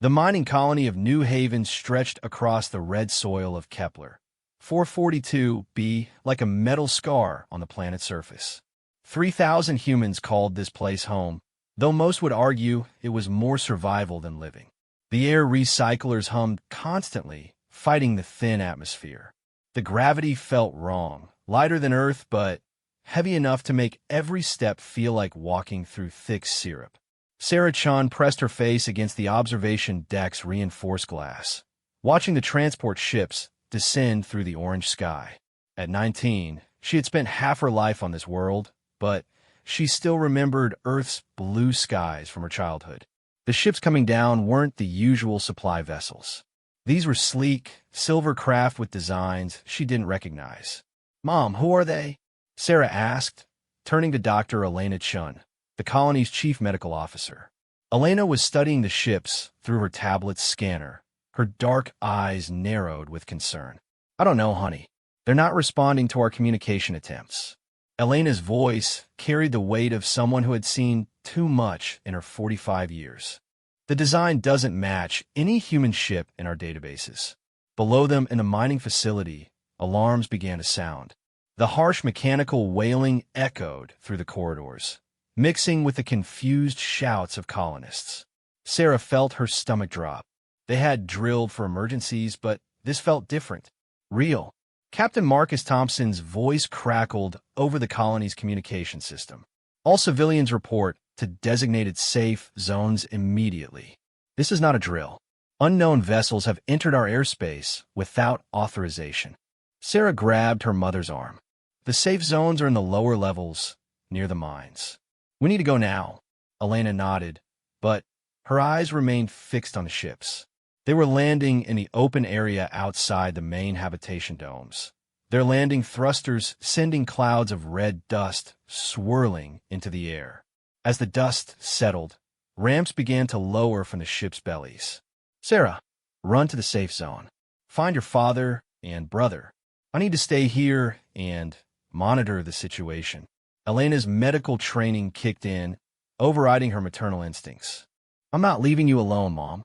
The mining colony of New Haven stretched across the red soil of Kepler 442b like a metal scar on the planet's surface. 3,000 humans called this place home, though most would argue it was more survival than living. The air recyclers hummed constantly, fighting the thin atmosphere. The gravity felt wrong, lighter than Earth, but heavy enough to make every step feel like walking through thick syrup. Sarah Chun pressed her face against the observation deck's reinforced glass, watching the transport ships descend through the orange sky. At 19, she had spent half her life on this world, but she still remembered Earth's blue skies from her childhood. The ships coming down weren't the usual supply vessels. These were sleek, silver craft with designs she didn't recognize. "Mom, who are they?" Sarah asked, turning to Dr. Elena Chun, the colony's chief medical officer. Elena was studying the ships through her tablet's scanner, her dark eyes narrowed with concern. "I don't know, honey. They're not responding to our communication attempts." Elena's voice carried the weight of someone who had seen too much in her 45 years. "The design doesn't match any human ship in our databases." Below them in a mining facility, alarms began to sound. The harsh mechanical wailing echoed through the corridors, mixing with the confused shouts of colonists. Sarah felt her stomach drop. They had drilled for emergencies, but this felt different. Real. Captain Marcus Thompson's voice crackled over the colony's communication system. "All civilians report to designated safe zones immediately. This is not a drill. Unknown vessels have entered our airspace without authorization." Sarah grabbed her mother's arm. "The safe zones are in the lower levels, near the mines." "We need to go now." Elena nodded, but her eyes remained fixed on the ships. They were landing in the open area outside the main habitation domes, their landing thrusters sending clouds of red dust swirling into the air. As the dust settled, ramps began to lower from the ship's bellies. "Sarah, run to the safe zone. Find your father and brother. I need to stay here and monitor the situation." Elena's medical training kicked in, overriding her maternal instincts. "I'm not leaving you alone, Mom.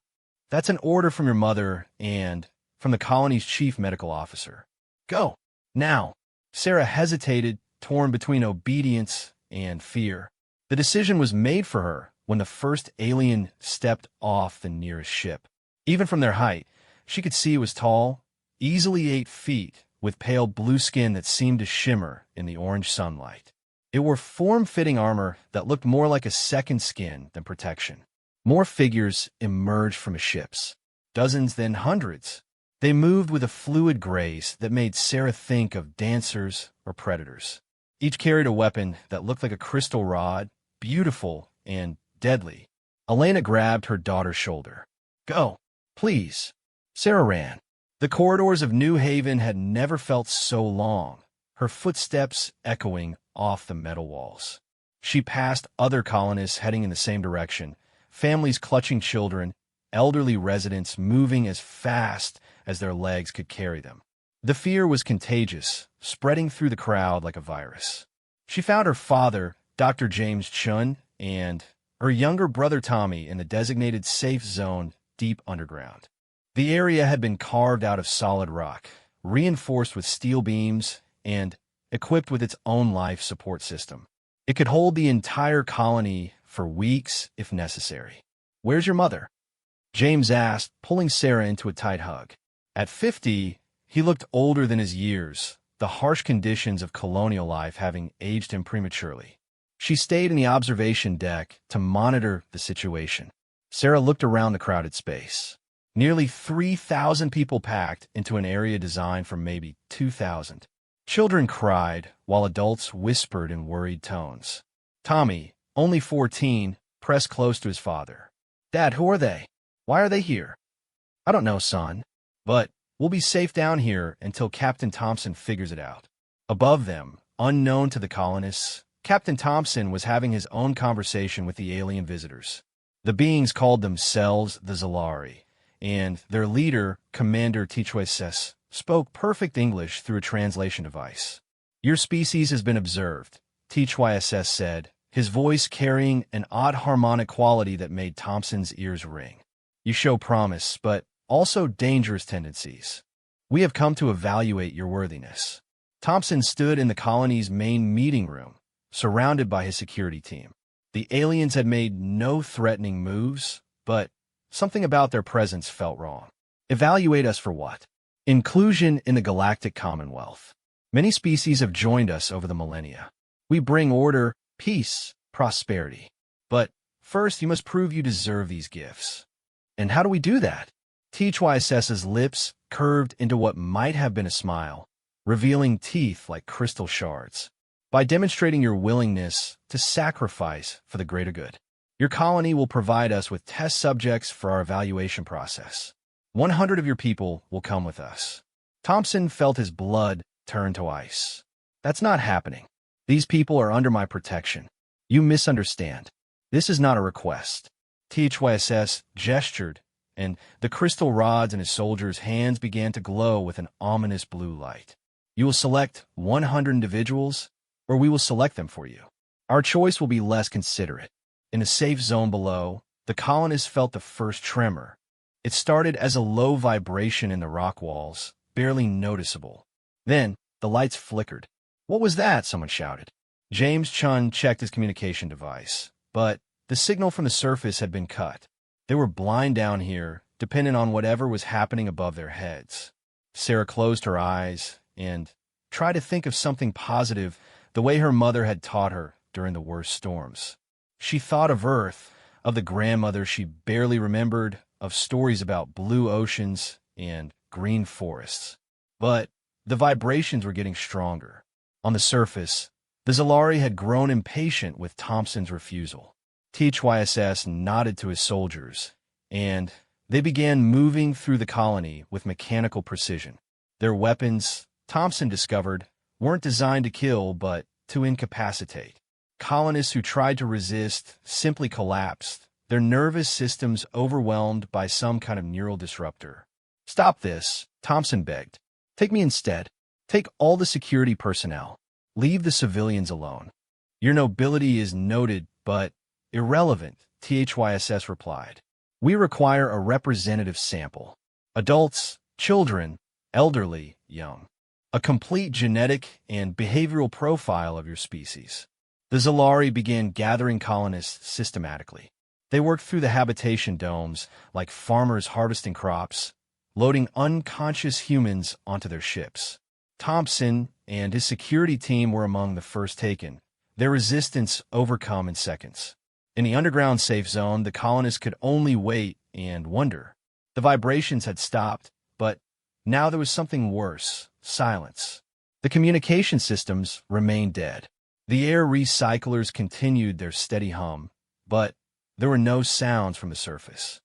That's an order from your mother and from the colony's chief medical officer. Go, now." Sarah hesitated, torn between obedience and fear. The decision was made for her when the first alien stepped off the nearest ship. Even from their height, she could see it was tall, easily 8 feet, with pale blue skin that seemed to shimmer in the orange sunlight. It wore form-fitting armor that looked more like a second skin than protection. More figures emerged from the ships, dozens then hundreds. They moved with a fluid grace that made Sarah think of dancers or predators. Each carried a weapon that looked like a crystal rod, beautiful and deadly. Elena grabbed her daughter's shoulder. "Go, please." Sarah ran. The corridors of New Haven had never felt so long, her footsteps echoing off the metal walls. She passed other colonists heading in the same direction, families clutching children, elderly residents moving as fast as their legs could carry them. The fear was contagious, spreading through the crowd like a virus. She found her father, Dr. James Chun, and her younger brother Tommy in the designated safe zone deep underground. The area had been carved out of solid rock, reinforced with steel beams, and equipped with its own life support system. It could hold the entire colony for weeks if necessary. "Where's your mother?" James asked, pulling Sarah into a tight hug. At 50, he looked older than his years, the harsh conditions of colonial life having aged him prematurely. She stayed in the observation deck to monitor the situation. Sarah looked around the crowded space. Nearly 3,000 people packed into an area designed for maybe 2,000. Children cried, while adults whispered in worried tones. Tommy, only 14, pressed close to his father. "Dad, who are they? Why are they here?" "I don't know, son, but we'll be safe down here until Captain Thompson figures it out." Above them, unknown to the colonists, Captain Thompson was having his own conversation with the alien visitors. The beings called themselves the Zalari, and their leader, Commander Tichwaises, spoke perfect English through a translation device. "Your species has been observed," Tichwaises said, his voice carrying an odd harmonic quality that made Thompson's ears ring. You show promise, but also dangerous tendencies. We have come to evaluate your worthiness. Thompson stood in the colony's main meeting room, surrounded by his security team. The aliens had made no threatening moves, but something about their presence felt wrong. Evaluate us for what? Inclusion in the Galactic Commonwealth. Many species have joined us over the millennia. We bring order, peace, prosperity. But first, you must prove you deserve these gifts. And how do we do that? HFY's lips curved into what might have been a smile, revealing teeth like crystal shards. By demonstrating your willingness to sacrifice for the greater good. Your colony will provide us with test subjects for our evaluation process. 100 of your people will come with us. Thompson felt his blood turn to ice. That's not happening. These people are under my protection. You misunderstand. This is not a request. HFY gestured, and the crystal rods in his soldiers' hands began to glow with an ominous blue light. You will select 100 individuals, or we will select them for you. Our choice will be less considerate. In a safe zone below, the colonists felt the first tremor. It started as a low vibration in the rock walls, barely noticeable. Then, the lights flickered. What was that? Someone shouted. James Chun checked his communication device, but the signal from the surface had been cut. They were blind down here, dependent on whatever was happening above their heads. Sarah closed her eyes and tried to think of something positive, the way her mother had taught her during the worst storms. She thought of Earth, of the grandmother she barely remembered, of stories about blue oceans and green forests. But the vibrations were getting stronger. On the surface, the Zalari had grown impatient with Thompson's refusal. HFY nodded to his soldiers, and they began moving through the colony with mechanical precision. Their weapons, Thompson discovered, weren't designed to kill but to incapacitate. Colonists who tried to resist simply collapsed, their nervous systems overwhelmed by some kind of neural disruptor. Stop this, Thompson begged. Take me instead. Take all the security personnel. Leave the civilians alone. Your nobility is noted, but irrelevant, HFY replied. We require a representative sample. Adults, children, elderly, young. A complete genetic and behavioral profile of your species. The Zalari began gathering colonists systematically. They worked through the habitation domes like farmers harvesting crops, loading unconscious humans onto their ships. Thompson and his security team were among the first taken, their resistance overcome in seconds. In the underground safe zone, the colonists could only wait and wonder. The vibrations had stopped, but now there was something worse, silence. The communication systems remained dead. The air recyclers continued their steady hum, but there were no sounds from the surface.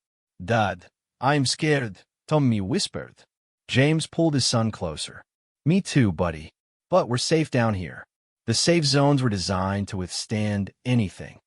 Dad, I'm scared, Tommy whispered. James pulled his son closer. Me too, buddy. But we're safe down here. The safe zones were designed to withstand anything.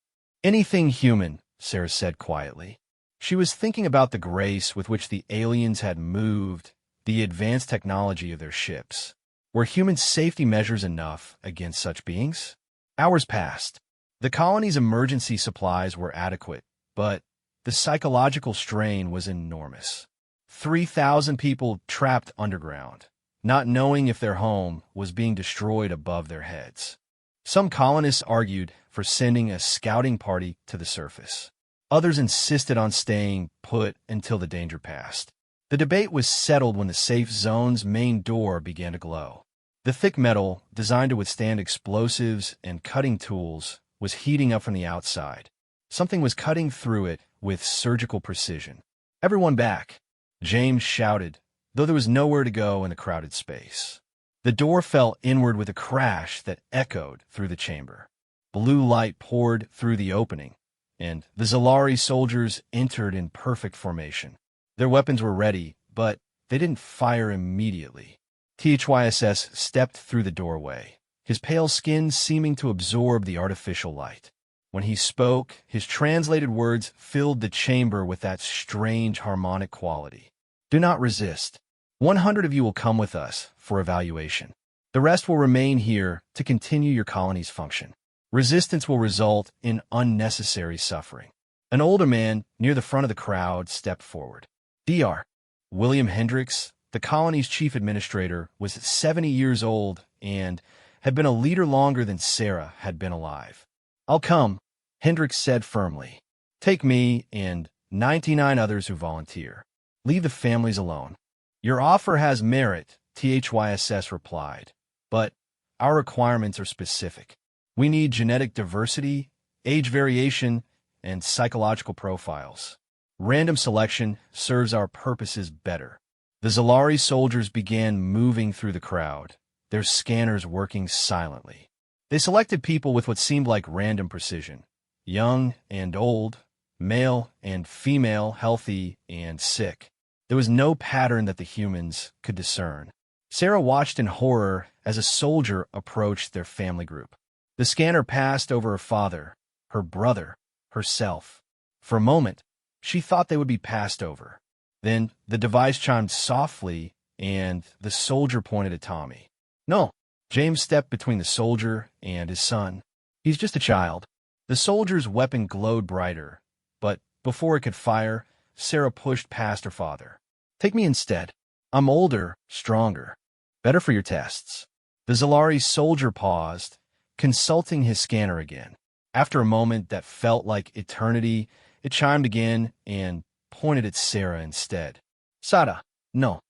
Anything human, Sarah said quietly. She was thinking about the grace with which the aliens had moved, the advanced technology of their ships. Were human safety measures enough against such beings? Hours passed. The colony's emergency supplies were adequate, but the psychological strain was enormous. 3,000 people trapped underground, not knowing if their home was being destroyed above their heads. Some colonists argued for sending a scouting party to the surface. Others insisted on staying put until the danger passed. The debate was settled when the safe zone's main door began to glow. The thick metal, designed to withstand explosives and cutting tools, was heating up from the outside. Something was cutting through it with surgical precision. Everyone back, James shouted, though there was nowhere to go in the crowded space. The door fell inward with a crash that echoed through the chamber. Blue light poured through the opening, and the Zalari soldiers entered in perfect formation. Their weapons were ready, but they didn't fire immediately. HFY stepped through the doorway, his pale skin seeming to absorb the artificial light. When he spoke, his translated words filled the chamber with that strange harmonic quality. Do not resist. 100 of you will come with us for evaluation. The rest will remain here to continue your colony's function. Resistance will result in unnecessary suffering. An older man near the front of the crowd stepped forward. Dr. William Hendricks, the colony's chief administrator, was 70 years old and had been a leader longer than Sarah had been alive. "I'll come," Hendricks said firmly. "Take me and 99 others who volunteer. Leave the families alone." "Your offer has merit," THYSS replied, "but our requirements are specific. We need genetic diversity, age variation, and psychological profiles. Random selection serves our purposes better." The Zalari soldiers began moving through the crowd, their scanners working silently. They selected people with what seemed like random precision: young and old, male and female, healthy and sick. There was no pattern that the humans could discern. Sarah watched in horror as a soldier approached their family group. The scanner passed over her father, her brother, herself. For a moment, she thought they would be passed over. Then the device chimed softly, and the soldier pointed at Tommy. "No." James stepped between the soldier and his son. "He's just a child." The soldier's weapon glowed brighter, but before it could fire, Sarah pushed past her father. "Take me instead. I'm older, stronger, better for your tests." The Zalari soldier paused, consulting his scanner again. After a moment that felt like eternity, it chimed again and pointed at Sarah instead. "Sada, no."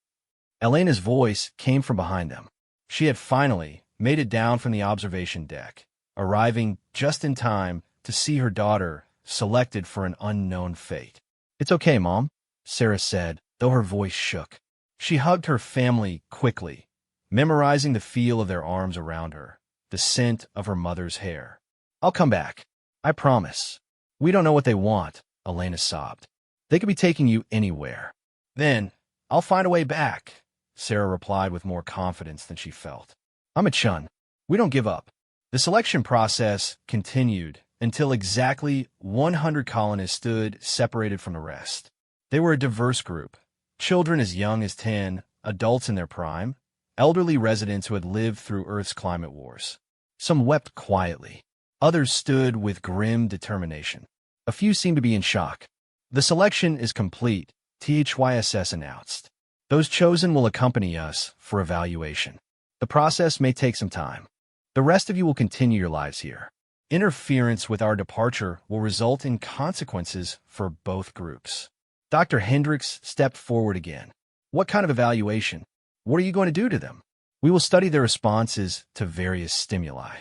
Elena's voice came from behind them. She had finally made it down from the observation deck, arriving just in time to see her daughter selected for an unknown fate. "It's okay, Mom," Sarah said, though her voice shook. She hugged her family quickly, memorizing the feel of their arms around her, the scent of her mother's hair. "I'll come back. I promise." "We don't know what they want," Elena sobbed. "They could be taking you anywhere." "Then I'll find a way back," Sarah replied with more confidence than she felt. "I'm a chun. We don't give up." The selection process continued until exactly 100 colonists stood separated from the rest. They were a diverse group: children as young as 10, adults in their prime, elderly residents who had lived through Earth's climate wars. Some wept quietly. Others stood with grim determination. A few seemed to be in shock. "The selection is complete," THYSS announced. "Those chosen will accompany us for evaluation. The process may take some time. The rest of you will continue your lives here. Interference with our departure will result in consequences for both groups." Dr. Hendricks stepped forward again. "What kind of evaluation? What are you going to do to them?" "We will study their responses to various stimuli.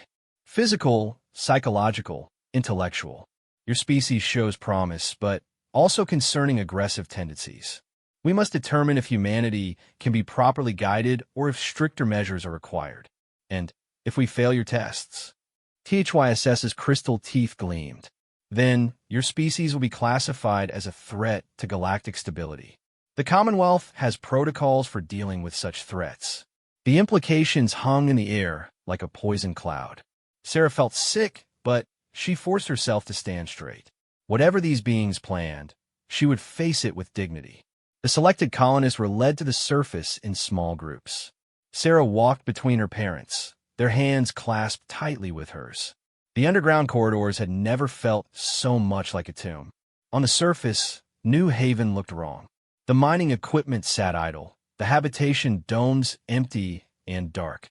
Physical, psychological, intellectual. Your species shows promise, but also concerning aggressive tendencies. We must determine if humanity can be properly guided or if stricter measures are required. And if we fail your tests." THYSS's crystal teeth gleamed. "Then your species will be classified as a threat to galactic stability. The Commonwealth has protocols for dealing with such threats." The implications hung in the air like a poison cloud. Sarah felt sick, but she forced herself to stand straight. Whatever these beings planned, she would face it with dignity. The selected colonists were led to the surface in small groups. Sarah walked between her parents, their hands clasped tightly with hers. The underground corridors had never felt so much like a tomb. On the surface, New Haven looked wrong. The mining equipment sat idle, the habitation domes empty and dark.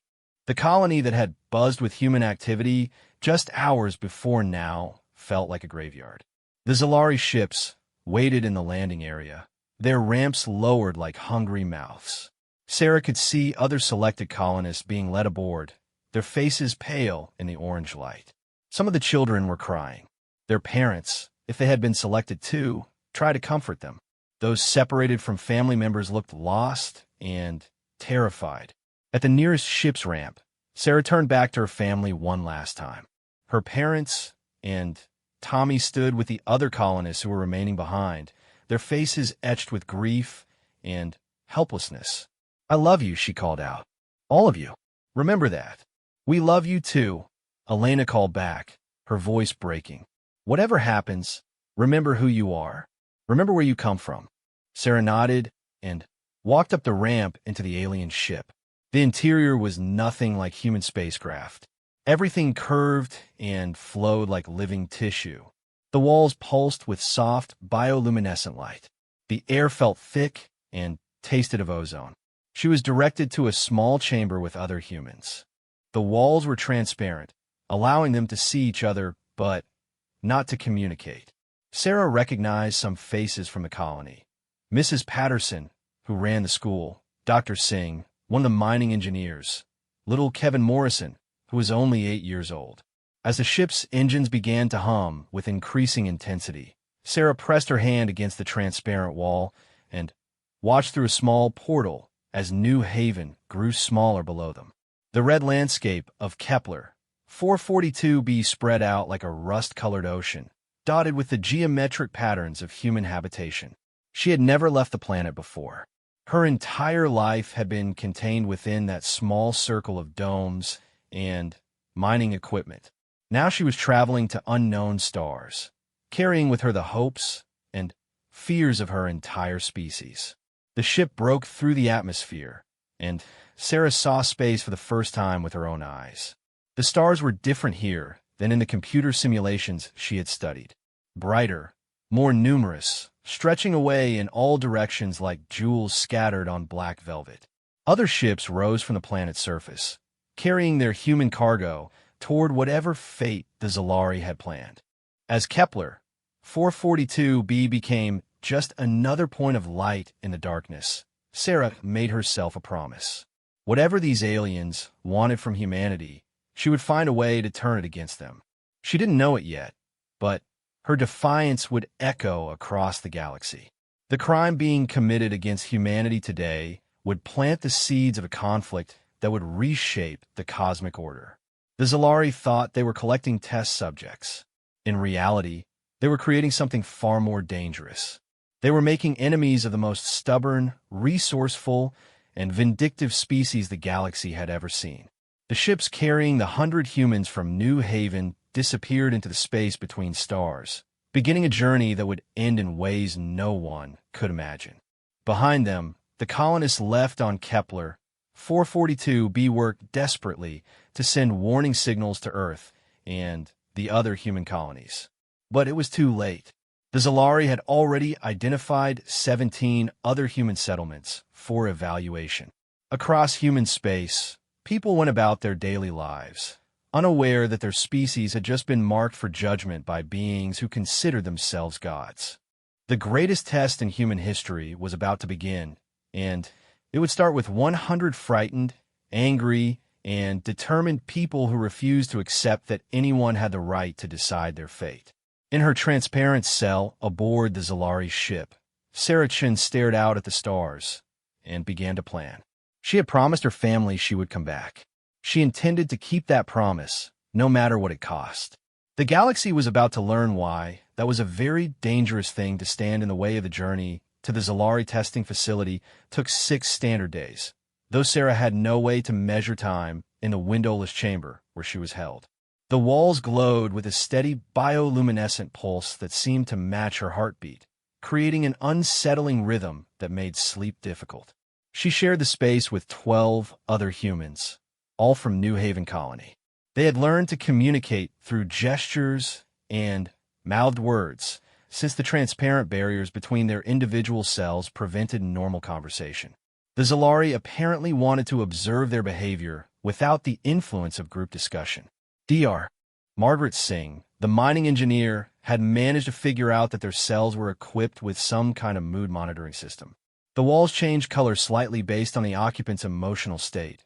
The colony that had buzzed with human activity just hours before now felt like a graveyard. The Zalari ships waited in the landing area, their ramps lowered like hungry mouths. Sarah could see other selected colonists being led aboard, their faces pale in the orange light. Some of the children were crying. Their parents, if they had been selected too, tried to comfort them. Those separated from family members looked lost and terrified. At the nearest ship's ramp, Sarah turned back to her family one last time. Her parents and Tommy stood with the other colonists who were remaining behind, their faces etched with grief and helplessness. "I love you," she called out. "All of you. Remember that." "We love you too," Elena called back, her voice breaking. "Whatever happens, remember who you are. Remember where you come from." Sarah nodded and walked up the ramp into the alien ship. The interior was nothing like human spacecraft. Everything curved and flowed like living tissue. The walls pulsed with soft, bioluminescent light. The air felt thick and tasted of ozone. She was directed to a small chamber with other humans. The walls were transparent, allowing them to see each other, but not to communicate. Sarah recognized some faces from the colony. Mrs. Patterson, who ran the school, Dr. Singh, one of the mining engineers, little Kevin Morrison, who was only 8 years old. As the ship's engines began to hum with increasing intensity, Sarah pressed her hand against the transparent wall and watched through a small portal as New Haven grew smaller below them. The red landscape of Kepler 442b spread out like a rust-colored ocean, dotted with the geometric patterns of human habitation. She had never left the planet before. Her entire life had been contained within that small circle of domes and mining equipment. Now she was traveling to unknown stars, carrying with her the hopes and fears of her entire species. The ship broke through the atmosphere, and Sarah saw space for the first time with her own eyes. The stars were different here than in the computer simulations she had studied. Brighter, more numerous, stretching away in all directions like jewels scattered on black velvet. Other ships rose from the planet's surface, carrying their human cargo toward whatever fate the Zalari had planned. As Kepler 442b became just another point of light in the darkness, Sarah made herself a promise. Whatever these aliens wanted from humanity, she would find a way to turn it against them. She didn't know it yet, but her defiance would echo across the galaxy. The crime being committed against humanity today would plant the seeds of a conflict that would reshape the cosmic order. The Zalari thought they were collecting test subjects. In reality, they were creating something far more dangerous. They were making enemies of the most stubborn, resourceful, and vindictive species the galaxy had ever seen. The ships carrying the 100 humans from New Haven disappeared into the space between stars, beginning a journey that would end in ways no one could imagine. Behind them, the colonists left on Kepler 442b worked desperately to send warning signals to Earth and the other human colonies. But it was too late. The Zalari had already identified 17 other human settlements for evaluation. Across human space, people went about their daily lives, unaware that their species had just been marked for judgment by beings who considered themselves gods. The greatest test in human history was about to begin, and it would start with 100 frightened, angry, and determined people who refused to accept that anyone had the right to decide their fate. In her transparent cell aboard the Zalari ship, Sarah Chin stared out at the stars and began to plan. She had promised her family she would come back. She intended to keep that promise, no matter what it cost. The galaxy was about to learn why that was a very dangerous thing to stand in the way of the journey to the Zalari testing facility took 6 standard days, though Sarah had no way to measure time in the windowless chamber where she was held. The walls glowed with a steady bioluminescent pulse that seemed to match her heartbeat, creating an unsettling rhythm that made sleep difficult. She shared the space with 12 other humans, all from New Haven Colony. They had learned to communicate through gestures and mouthed words, since the transparent barriers between their individual cells prevented normal conversation. The Zalari apparently wanted to observe their behavior without the influence of group discussion. Dr. Margaret Singh, the mining engineer, had managed to figure out that their cells were equipped with some kind of mood monitoring system. The walls changed color slightly based on the occupant's emotional state.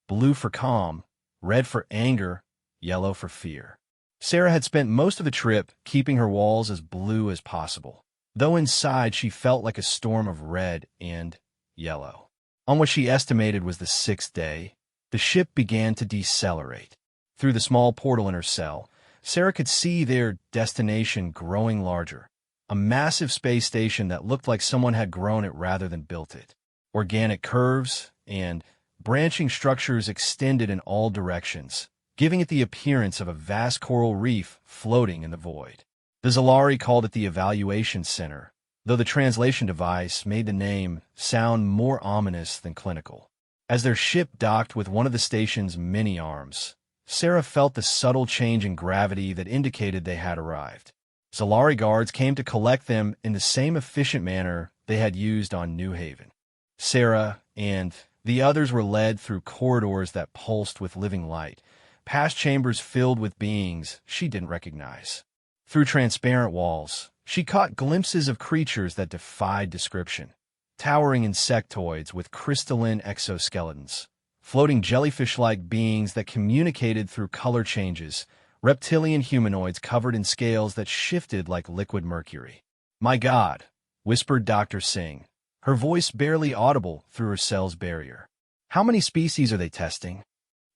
Blue for calm, red for anger, yellow for fear. Sarah had spent most of the trip keeping her walls as blue as possible, though inside she felt like a storm of red and yellow. On what she estimated was the 6th day, the ship began to decelerate. Through the small portal in her cell, Sarah could see their destination growing larger, a massive space station that looked like someone had grown it rather than built it. Organic curves and branching structures extended in all directions, giving it the appearance of a vast coral reef floating in the void. The Zalari called it the Evaluation Center, though the translation device made the name sound more ominous than clinical. As their ship docked with one of the station's many arms, Sarah felt the subtle change in gravity that indicated they had arrived. Zalari guards came to collect them in the same efficient manner they had used on New Haven. Sarah and the others were led through corridors that pulsed with living light, past chambers filled with beings she didn't recognize. Through transparent walls, she caught glimpses of creatures that defied description. Towering insectoids with crystalline exoskeletons, floating jellyfish-like beings that communicated through color changes, reptilian humanoids covered in scales that shifted like liquid mercury. "My God," whispered Dr. Singh, her voice barely audible through her cell's barrier. "How many species are they testing?"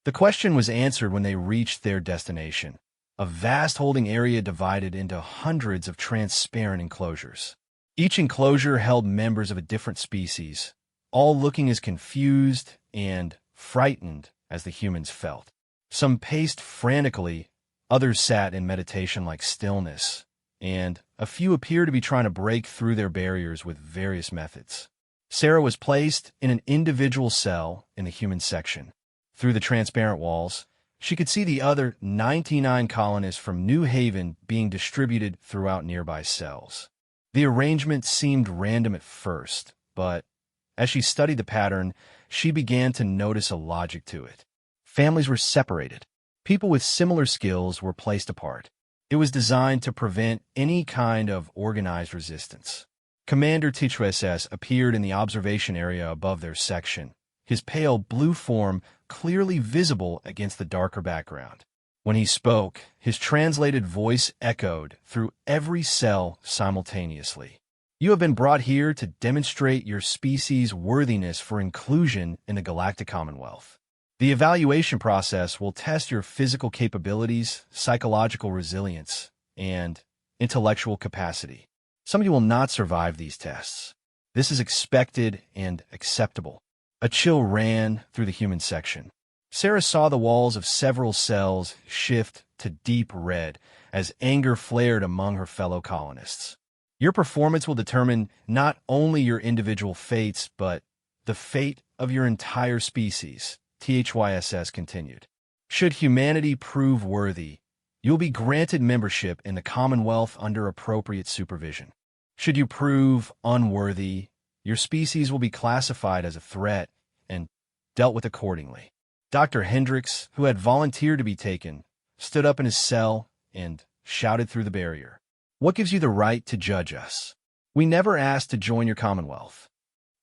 The question was answered when they reached their destination, a vast holding area divided into hundreds of transparent enclosures. Each enclosure held members of a different species, all looking as confused and frightened as the humans felt. Some paced frantically, others sat in meditation-like stillness, and a few appeared to be trying to break through their barriers with various methods. Sarah was placed in an individual cell in the human section. Through the transparent walls, she could see the other 99 colonists from New Haven being distributed throughout nearby cells. The arrangement seemed random at first, but as she studied the pattern, she began to notice a logic to it. Families were separated. People with similar skills were placed apart. It was designed to prevent any kind of organized resistance. Commander Tichreses appeared in the observation area above their section, his pale blue form clearly visible against the darker background. When he spoke, his translated voice echoed through every cell simultaneously. "You have been brought here to demonstrate your species' worthiness for inclusion in the Galactic Commonwealth. The evaluation process will test your physical capabilities, psychological resilience, and intellectual capacity. Some of you will not survive these tests. This is expected and acceptable." A chill ran through the human section. Sarah saw the walls of several cells shift to deep red as anger flared among her fellow colonists. "Your performance will determine not only your individual fates, but the fate of your entire species," THYSS continued. "Should humanity prove worthy, you'll be granted membership in the Commonwealth under appropriate supervision. Should you prove unworthy, your species will be classified as a threat and dealt with accordingly." Dr. Hendricks, who had volunteered to be taken, stood up in his cell and shouted through the barrier. "What gives you the right to judge us? We never asked to join your Commonwealth."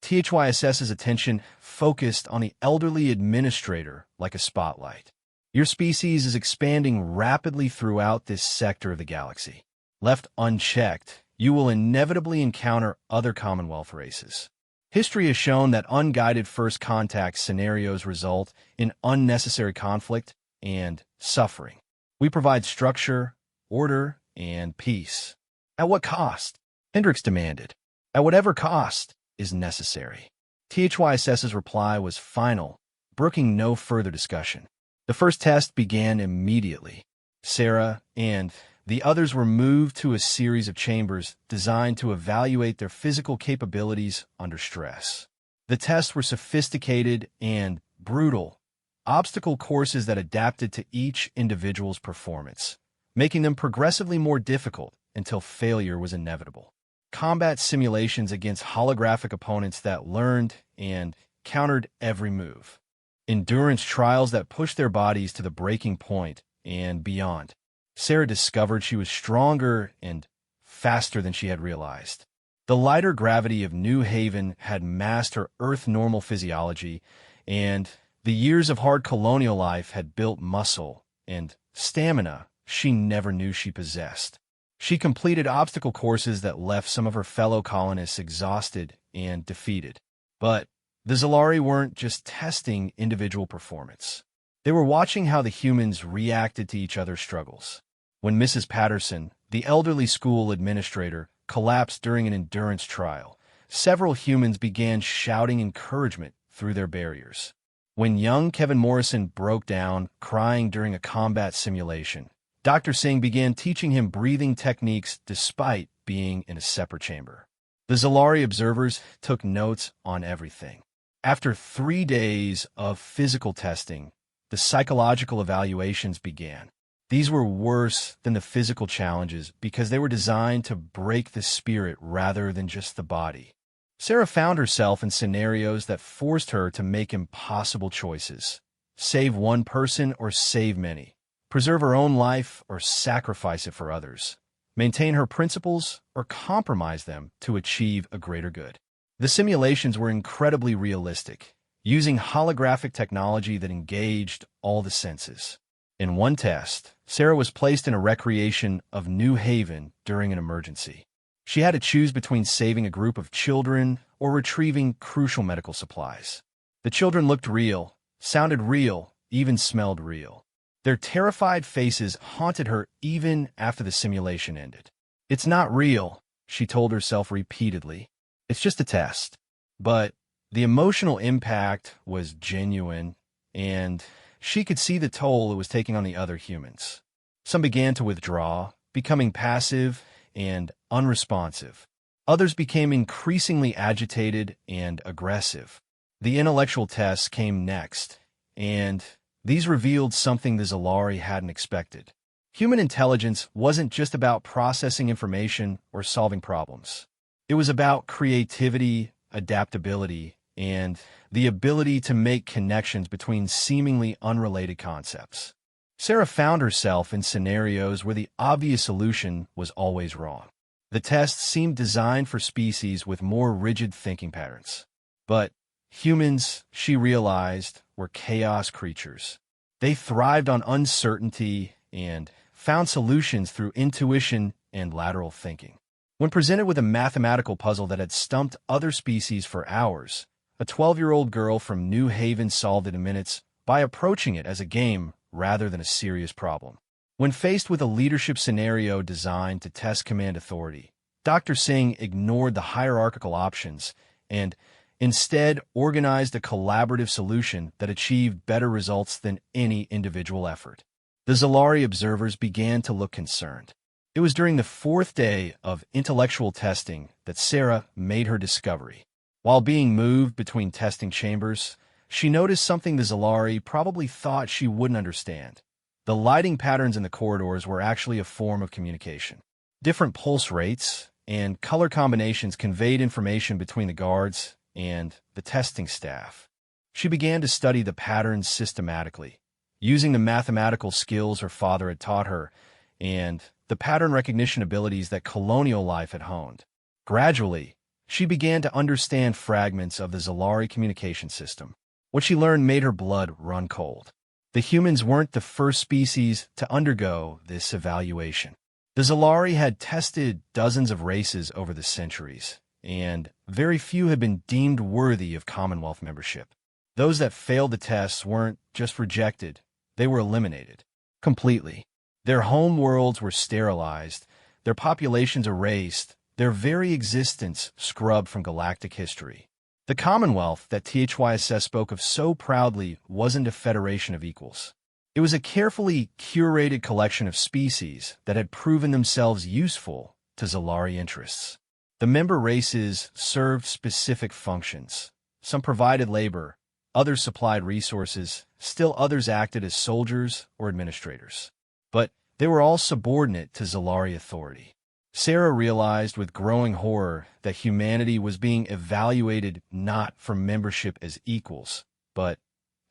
THYSS's attention focused on the elderly administrator like a spotlight. "Your species is expanding rapidly throughout this sector of the galaxy. Left unchecked, you will inevitably encounter other Commonwealth races. History has shown that unguided first contact scenarios result in unnecessary conflict and suffering. We provide structure, order, and peace. At what cost?" Hendricks demanded. "At whatever cost is necessary." THYSS's reply was final, brooking no further discussion. The first test began immediately. Sarah and the others were moved to a series of chambers designed to evaluate their physical capabilities under stress. The tests were sophisticated and brutal, obstacle courses that adapted to each individual's performance, making them progressively more difficult until failure was inevitable. Combat simulations against holographic opponents that learned and countered every move. Endurance trials that pushed their bodies to the breaking point and beyond. Sarah discovered she was stronger and faster than she had realized. The lighter gravity of New Haven had masked her Earth-normal physiology, and the years of hard colonial life had built muscle and stamina she never knew she possessed. She completed obstacle courses that left some of her fellow colonists exhausted and defeated. But the Zalari weren't just testing individual performance. They were watching how the humans reacted to each other's struggles. When Mrs. Patterson, the elderly school administrator, collapsed during an endurance trial, several humans began shouting encouragement through their barriers. When young Kevin Morrison broke down, crying during a combat simulation, Dr. Singh began teaching him breathing techniques despite being in a separate chamber. The Zalari observers took notes on everything. After 3 days of physical testing, the psychological evaluations began. These were worse than the physical challenges because they were designed to break the spirit rather than just the body. Sarah found herself in scenarios that forced her to make impossible choices. Save one person or save many. Preserve her own life or sacrifice it for others. Maintain her principles or compromise them to achieve a greater good. The simulations were incredibly realistic, using holographic technology that engaged all the senses. In one test, Sarah was placed in a recreation of New Haven during an emergency. She had to choose between saving a group of children or retrieving crucial medical supplies. The children looked real, sounded real, even smelled real. Their terrified faces haunted her even after the simulation ended. "It's not real," she told herself repeatedly. "It's just a test." But the emotional impact was genuine, and she could see the toll it was taking on the other humans. Some began to withdraw, becoming passive and unresponsive. Others became increasingly agitated and aggressive. The intellectual tests came next, and these revealed something the Zalari hadn't expected. Human intelligence wasn't just about processing information or solving problems. It was about creativity, adaptability, and the ability to make connections between seemingly unrelated concepts. Sarah found herself in scenarios where the obvious solution was always wrong. The tests seemed designed for species with more rigid thinking patterns. But humans, she realized, were chaos creatures. They thrived on uncertainty and found solutions through intuition and lateral thinking. When presented with a mathematical puzzle that had stumped other species for hours, a 12-year-old girl from New Haven solved it in minutes by approaching it as a game rather than a serious problem. When faced with a leadership scenario designed to test command authority, Dr. Singh ignored the hierarchical options and instead organized a collaborative solution that achieved better results than any individual effort. The Zalari observers began to look concerned. It was during the fourth day of intellectual testing that Sarah made her discovery. While being moved between testing chambers, she noticed something the Zalari probably thought she wouldn't understand. The lighting patterns in the corridors were actually a form of communication. Different pulse rates and color combinations conveyed information between the guards and the testing staff. She began to study the patterns systematically, using the mathematical skills her father had taught her and the pattern recognition abilities that colonial life had honed. Gradually, she began to understand fragments of the Zalari communication system. What she learned made her blood run cold. The humans weren't the first species to undergo this evaluation. The Zalari had tested dozens of races over the centuries, and very few had been deemed worthy of Commonwealth membership. Those that failed the tests weren't just rejected, they were eliminated completely. Their home worlds were sterilized, their populations erased, their very existence scrubbed from galactic history. The Commonwealth that THYSS spoke of so proudly wasn't a federation of equals. It was a carefully curated collection of species that had proven themselves useful to Zalari interests. The member races served specific functions. Some provided labor, others supplied resources, still others acted as soldiers or administrators. But they were all subordinate to Zalari authority. Sarah realized with growing horror that humanity was being evaluated not for membership as equals, but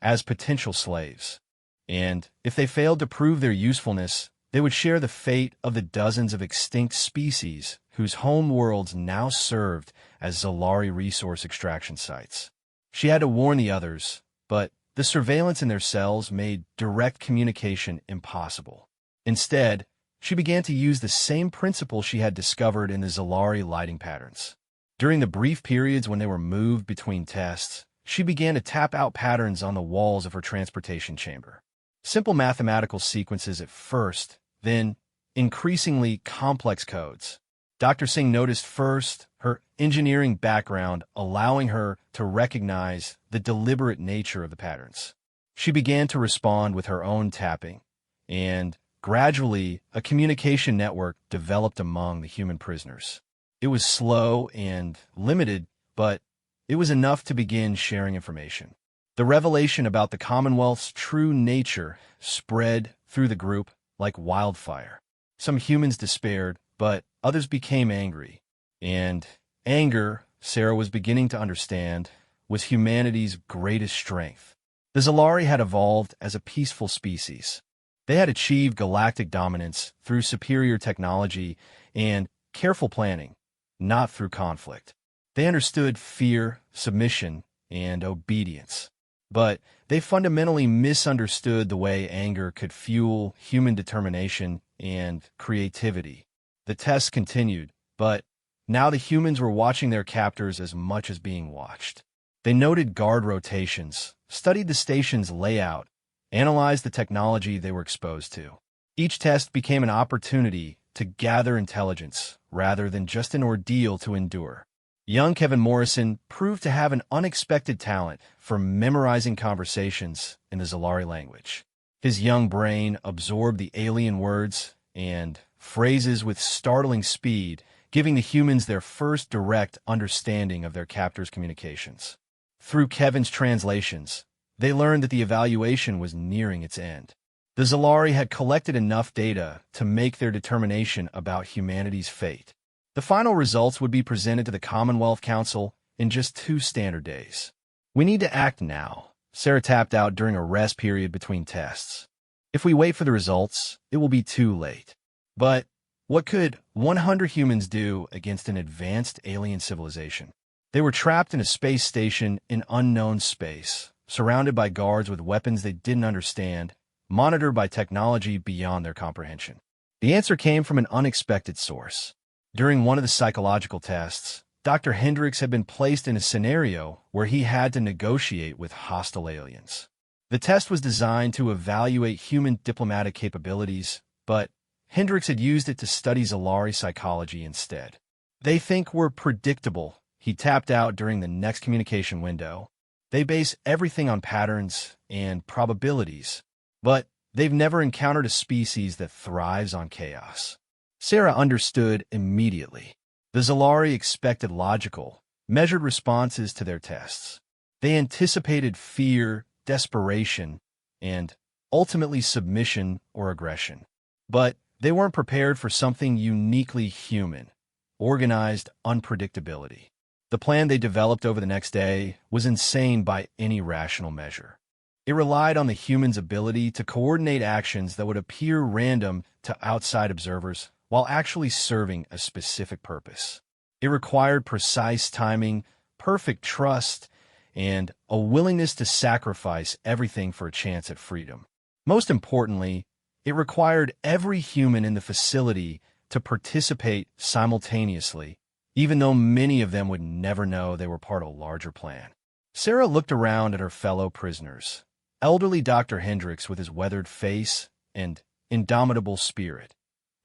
as potential slaves. And if they failed to prove their usefulness, they would share the fate of the dozens of extinct species whose home worlds now served as Zalari resource extraction sites. She had to warn the others, but the surveillance in their cells made direct communication impossible. Instead, she began to use the same principle she had discovered in the Zalari lighting patterns. During the brief periods when they were moved between tests, she began to tap out patterns on the walls of her transportation chamber. Simple mathematical sequences at first, then increasingly complex codes. Dr. Singh noticed first her engineering background allowing her to recognize the deliberate nature of the patterns. She began to respond with her own tapping, and gradually, a communication network developed among the human prisoners. It was slow and limited, but it was enough to begin sharing information. The revelation about the Commonwealth's true nature spread through the group like wildfire. Some humans despaired, but others became angry. And anger, Sarah was beginning to understand, was humanity's greatest strength. The Zalari had evolved as a peaceful species. They had achieved galactic dominance through superior technology and careful planning, not through conflict. They understood fear, submission, and obedience. But they fundamentally misunderstood the way anger could fuel human determination and creativity. The tests continued, but now the humans were watching their captors as much as being watched. They noted guard rotations, studied the station's layout, analyzed the technology they were exposed to. Each test became an opportunity to gather intelligence rather than just an ordeal to endure. Young Kevin Morrison proved to have an unexpected talent for memorizing conversations in the Zalari language. His young brain absorbed the alien words and phrases with startling speed, giving the humans their first direct understanding of their captors' communications. Through Kevin's translations, they learned that the evaluation was nearing its end. The Zalari had collected enough data to make their determination about humanity's fate. The final results would be presented to the Commonwealth Council in just 2 standard days. "We need to act now," Sarah tapped out during a rest period between tests. "If we wait for the results, it will be too late." But what could 100 humans do against an advanced alien civilization? They were trapped in a space station in unknown space, surrounded by guards with weapons they didn't understand, monitored by technology beyond their comprehension. The answer came from an unexpected source. During one of the psychological tests, Dr. Hendricks had been placed in a scenario where he had to negotiate with hostile aliens. The test was designed to evaluate human diplomatic capabilities, but Hendricks had used it to study Zalari psychology instead. "They think we're predictable," he tapped out during the next communication window. "They base everything on patterns and probabilities, but they've never encountered a species that thrives on chaos." Sarah understood immediately. The Zalari expected logical, measured responses to their tests. They anticipated fear, desperation, and ultimately submission or aggression. But they weren't prepared for something uniquely human, organized unpredictability. The plan they developed over the next day was insane by any rational measure. It relied on the humans' ability to coordinate actions that would appear random to outside observers while actually serving a specific purpose. It required precise timing, perfect trust, and a willingness to sacrifice everything for a chance at freedom. Most importantly, it required every human in the facility to participate simultaneously, even though many of them would never know they were part of a larger plan. Sarah looked around at her fellow prisoners. Elderly Dr. Hendricks with his weathered face and indomitable spirit.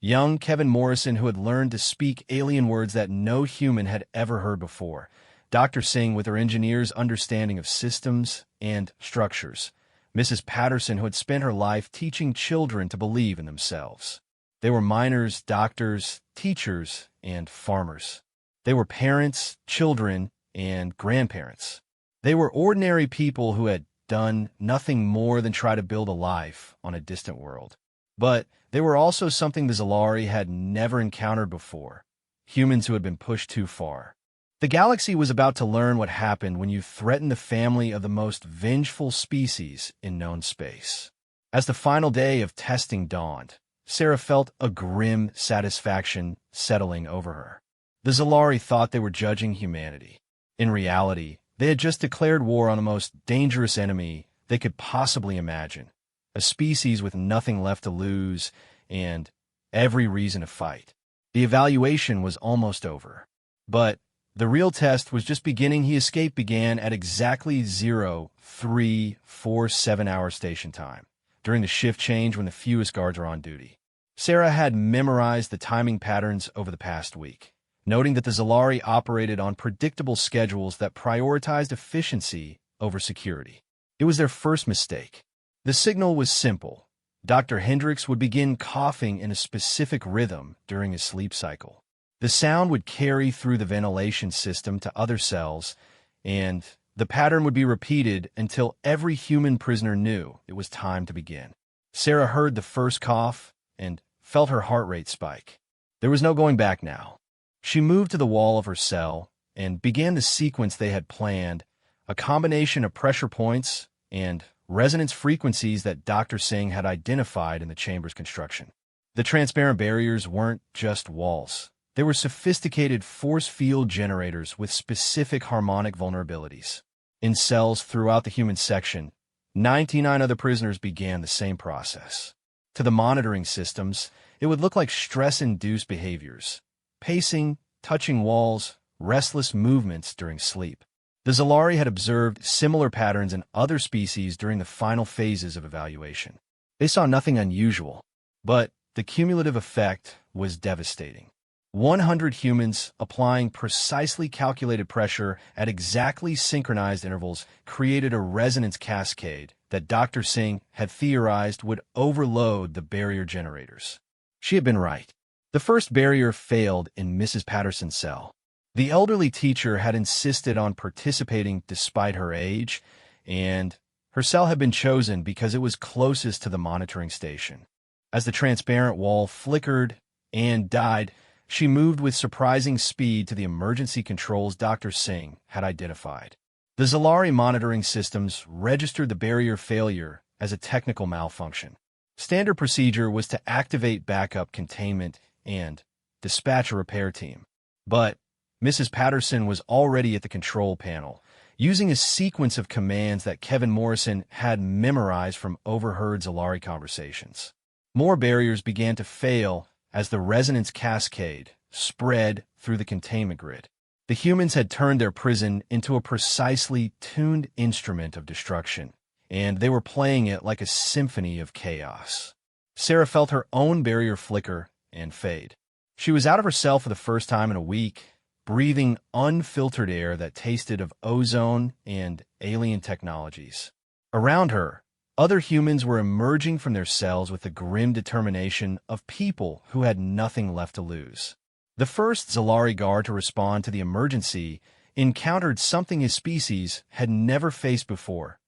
Young Kevin Morrison, who had learned to speak alien words that no human had ever heard before. Dr. Singh with her engineer's understanding of systems and structures. Mrs. Patterson, who had spent her life teaching children to believe in themselves. They were miners, doctors, teachers, and farmers. They were parents, children, and grandparents. They were ordinary people who had done nothing more than try to build a life on a distant world. But they were also something the Zalari had never encountered before, humans who had been pushed too far. The galaxy was about to learn what happened when you threaten the family of the most vengeful species in known space. As the final day of testing dawned, Sarah felt a grim satisfaction settling over her. The Zalari thought they were judging humanity. In reality, they had just declared war on the most dangerous enemy they could possibly imagine, a species with nothing left to lose and every reason to fight. The evaluation was almost over. But the real test was just beginning. His escape began at exactly 0347 station time, during the shift change when the fewest guards were on duty. Sarah had memorized the timing patterns over the past week, noting that the Zalari operated on predictable schedules that prioritized efficiency over security. It was their first mistake. The signal was simple. Dr. Hendricks would begin coughing in a specific rhythm during his sleep cycle. The sound would carry through the ventilation system to other cells, and the pattern would be repeated until every human prisoner knew it was time to begin. Sarah heard the first cough, and felt her heart rate spike. There was no going back now. She moved to the wall of her cell and began the sequence they had planned, a combination of pressure points and resonance frequencies that Dr. Singh had identified in the chamber's construction. The transparent barriers weren't just walls. They were sophisticated force field generators with specific harmonic vulnerabilities. In cells throughout the human section, 99 other prisoners began the same process. To the monitoring systems, it would look like stress-induced behaviors, pacing, touching walls, restless movements during sleep. The Zalari had observed similar patterns in other species during the final phases of evaluation. They saw nothing unusual, but the cumulative effect was devastating. 100 humans applying precisely calculated pressure at exactly synchronized intervals created a resonance cascade that Dr. Singh had theorized would overload the barrier generators. She had been right. The first barrier failed in Mrs. Patterson's cell. The elderly teacher had insisted on participating despite her age, and her cell had been chosen because it was closest to the monitoring station. As the transparent wall flickered and died, she moved with surprising speed to the emergency controls Dr. Singh had identified. The Zalari monitoring systems registered the barrier failure as a technical malfunction. Standard procedure was to activate backup containment and dispatch a repair team. But Mrs. Patterson was already at the control panel, using a sequence of commands that Kevin Morrison had memorized from overheard Zalari conversations. More barriers began to fail as the resonance cascade spread through the containment grid. The humans had turned their prison into a precisely tuned instrument of destruction, and they were playing it like a symphony of chaos. Sarah felt her own barrier flicker and fade. She was out of her cell for the first time in a week, breathing unfiltered air that tasted of ozone and alien technologies. Around her, other humans were emerging from their cells with the grim determination of people who had nothing left to lose. The first Zalari guard to respond to the emergency encountered something his species had never faced before: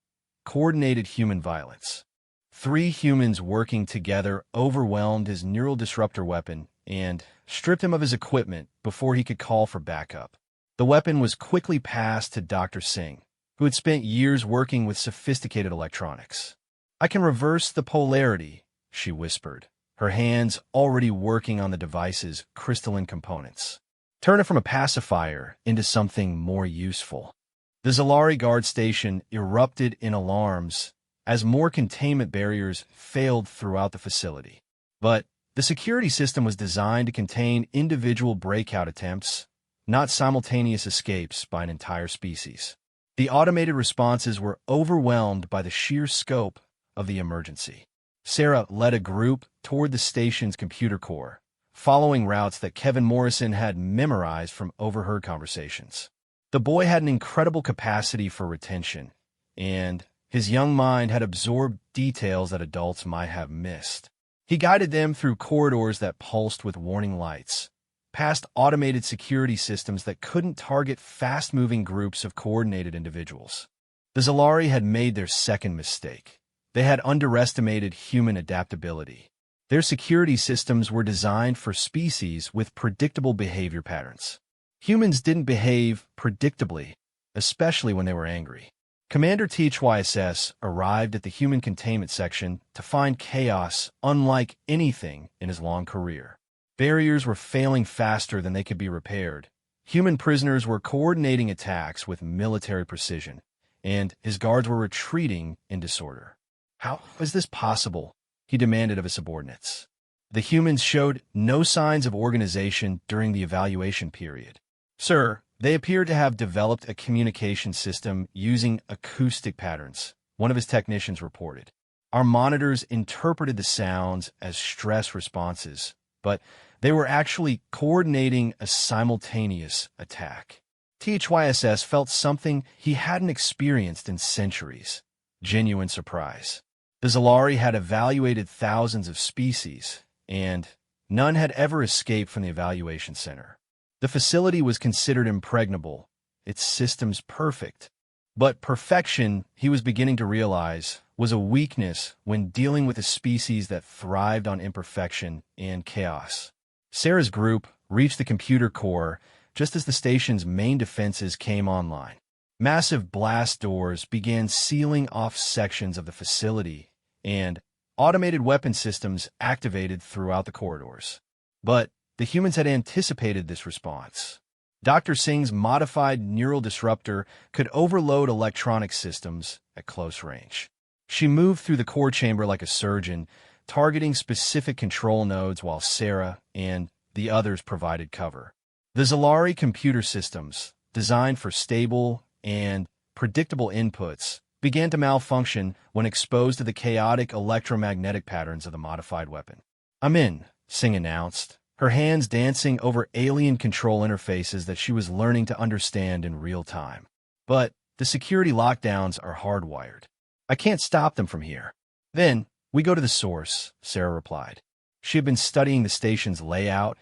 coordinated human violence. 3 humans working together overwhelmed his neural disruptor weapon and stripped him of his equipment before he could call for backup. The weapon was quickly passed to Dr. Singh, who had spent years working with sophisticated electronics. "I can reverse the polarity," she whispered, her hands already working on the device's crystalline components. "Turn it from a pacifier into something more useful." The Zalari guard station erupted in alarms as more containment barriers failed throughout the facility. But the security system was designed to contain individual breakout attempts, not simultaneous escapes by an entire species. The automated responses were overwhelmed by the sheer scope of the emergency. Sarah led a group toward the station's computer core, following routes that Kevin Morrison had memorized from overheard conversations. The boy had an incredible capacity for retention, and his young mind had absorbed details that adults might have missed. He guided them through corridors that pulsed with warning lights, past automated security systems that couldn't target fast-moving groups of coordinated individuals. The Zalari had made their second mistake. They had underestimated human adaptability. Their security systems were designed for species with predictable behavior patterns. Humans didn't behave predictably, especially when they were angry. Commander HFY arrived at the human containment section to find chaos unlike anything in his long career. Barriers were failing faster than they could be repaired. Human prisoners were coordinating attacks with military precision, and his guards were retreating in disorder. "How is this possible?" he demanded of his subordinates. The humans showed no signs of organization during the evaluation period. "Sir, they appear to have developed a communication system using acoustic patterns," one of his technicians reported. "Our monitors interpreted the sounds as stress responses, but they were actually coordinating a simultaneous attack." HFY felt something he hadn't experienced in centuries: genuine surprise. The Zalari had evaluated thousands of species, and none had ever escaped from the evaluation center. The facility was considered impregnable, its systems perfect. But perfection, he was beginning to realize, was a weakness when dealing with a species that thrived on imperfection and chaos. Sarah's group reached the computer core just as the station's main defenses came online. Massive blast doors began sealing off sections of the facility, and automated weapon systems activated throughout the corridors. But the humans had anticipated this response. Dr. Singh's modified neural disruptor could overload electronic systems at close range. She moved through the core chamber like a surgeon, targeting specific control nodes while Sarah and the others provided cover. The Zalari computer systems, designed for stable and predictable inputs, began to malfunction when exposed to the chaotic electromagnetic patterns of the modified weapon. "I'm in," Singh announced, her hands dancing over alien control interfaces that she was learning to understand in real time. "But the security lockdowns are hardwired. I can't stop them from here." "Then we go to the source," Sarah replied. She had been studying the station's layout,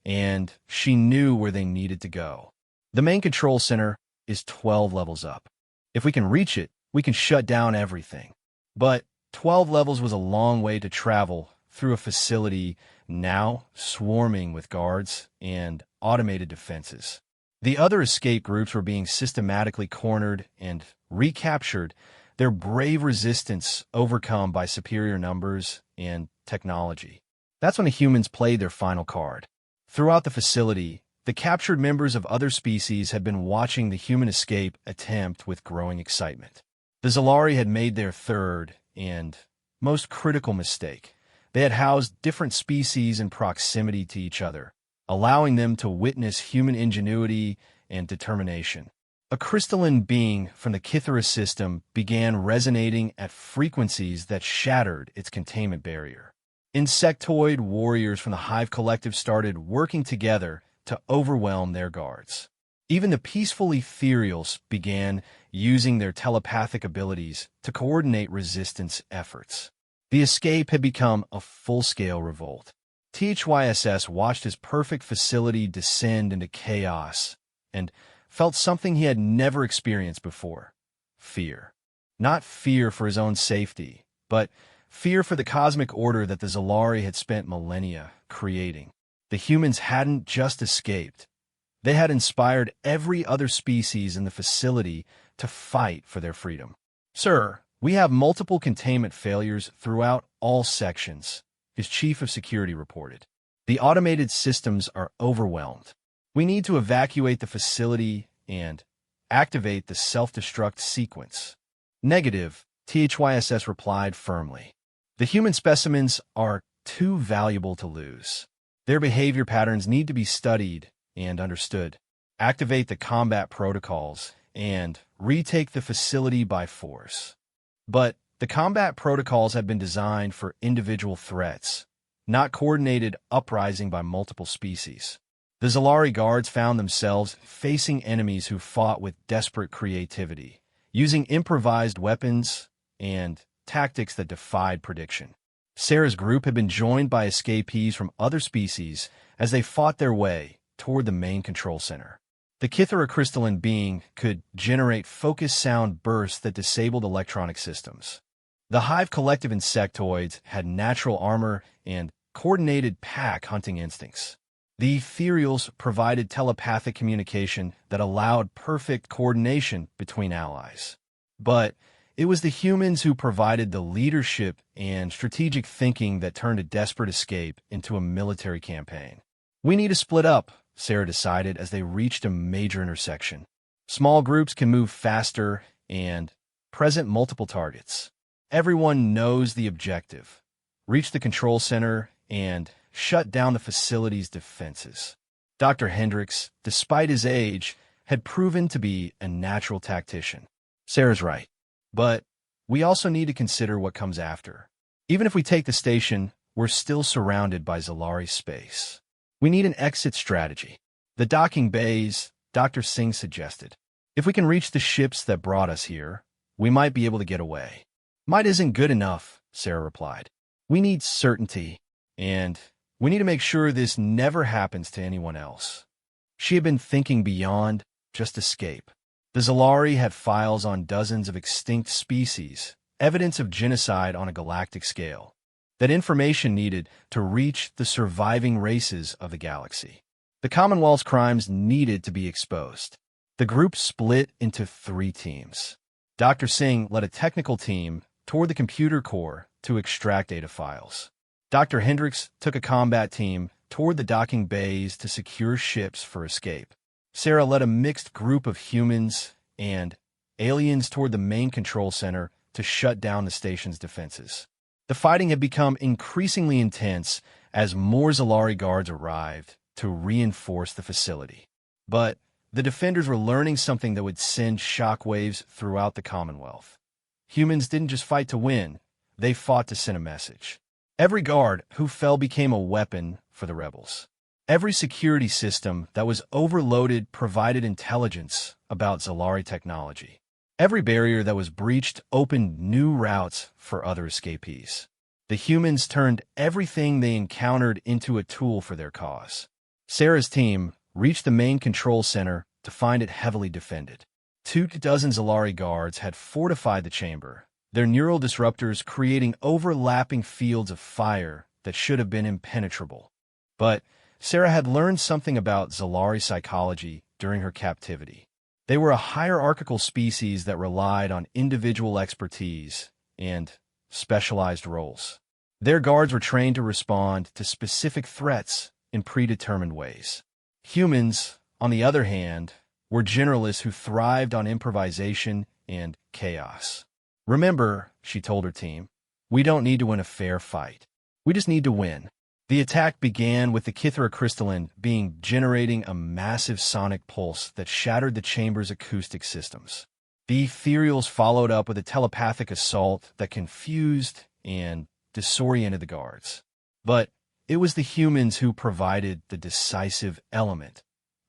and she knew where they needed to go. "The main control center is 12 levels up. If we can reach it, we can shut down everything." But 12 levels was a long way to travel through a facility now swarming with guards and automated defenses. The other escape groups were being systematically cornered and recaptured, their brave resistance overcome by superior numbers and technology. That's when the humans played their final card. Throughout the facility, the captured members of other species had been watching the human escape attempt with growing excitement. The Zalari had made their third and most critical mistake. They had housed different species in proximity to each other, allowing them to witness human ingenuity and determination. A crystalline being from the Kithara system began resonating at frequencies that shattered its containment barrier. Insectoid warriors from the Hive Collective started working together to overwhelm their guards. Even the peaceful ethereals began using their telepathic abilities to coordinate resistance efforts. The escape had become a full-scale revolt. THYSS watched his perfect facility descend into chaos and felt something he had never experienced before: fear. Not fear for his own safety, but fear for the cosmic order that the Zalari had spent millennia creating. The humans hadn't just escaped. They had inspired every other species in the facility to fight for their freedom. "Sir, we have multiple containment failures throughout all sections," his chief of security reported. "The automated systems are overwhelmed. We need to evacuate the facility and activate the self-destruct sequence." "Negative," THYSS replied firmly. "The human specimens are too valuable to lose. Their behavior patterns need to be studied and understood. Activate the combat protocols and retake the facility by force." But the combat protocols had been designed for individual threats, not coordinated uprising by multiple species. The Zalari guards found themselves facing enemies who fought with desperate creativity, using improvised weapons and tactics that defied prediction. Sarah's group had been joined by escapees from other species as they fought their way toward the main control center. The Kithara crystalline being could generate focused sound bursts that disabled electronic systems. The Hive Collective insectoids had natural armor and coordinated pack hunting instincts. The ethereals provided telepathic communication that allowed perfect coordination between allies. But it was the humans who provided the leadership and strategic thinking that turned a desperate escape into a military campaign. "We need to split up," Sarah decided as they reached a major intersection. Small groups can move faster and present multiple targets. Everyone knows the objective: reach the control center and shut down the facility's defenses. Dr. Hendricks, despite his age, had proven to be a natural tactician. Sarah's right. But we also need to consider what comes after. Even if we take the station, we're still surrounded by Zalari space. We need an exit strategy. "The docking bays," Dr. Singh suggested. "If we can reach the ships that brought us here, we might be able to get away." "Might isn't good enough," Sarah replied. "We need certainty, and we need to make sure this never happens to anyone else." She had been thinking beyond just escape. The Zalari had files on dozens of extinct species, evidence of genocide on a galactic scale. That information needed to reach the surviving races of the galaxy. The Commonwealth's crimes needed to be exposed. The group split into 3 teams. Dr. Singh led a technical team toward the computer core to extract data files. Dr. Hendricks took a combat team toward the docking bays to secure ships for escape. Sarah led a mixed group of humans and aliens toward the main control center to shut down the station's defenses. The fighting had become increasingly intense as more Zalari guards arrived to reinforce the facility. But the defenders were learning something that would send shockwaves throughout the Commonwealth. Humans didn't just fight to win, they fought to send a message. Every guard who fell became a weapon for the rebels. Every security system that was overloaded provided intelligence about Zalari technology. Every barrier that was breached opened new routes for other escapees. The humans turned everything they encountered into a tool for their cause. Sarah's team reached the main control center to find it heavily defended. 24 Zalari guards had fortified the chamber, their neural disruptors creating overlapping fields of fire that should have been impenetrable. But Sarah had learned something about Zalari psychology during her captivity. They were a hierarchical species that relied on individual expertise and specialized roles. Their guards were trained to respond to specific threats in predetermined ways. Humans, on the other hand, were generalists who thrived on improvisation and chaos. "Remember," she told her team, "we don't need to win a fair fight. We just need to win." The attack began with the Kithra crystalline being generating a massive sonic pulse that shattered the chamber's acoustic systems. The ethereals followed up with a telepathic assault that confused and disoriented the guards. But it was the humans who provided the decisive element: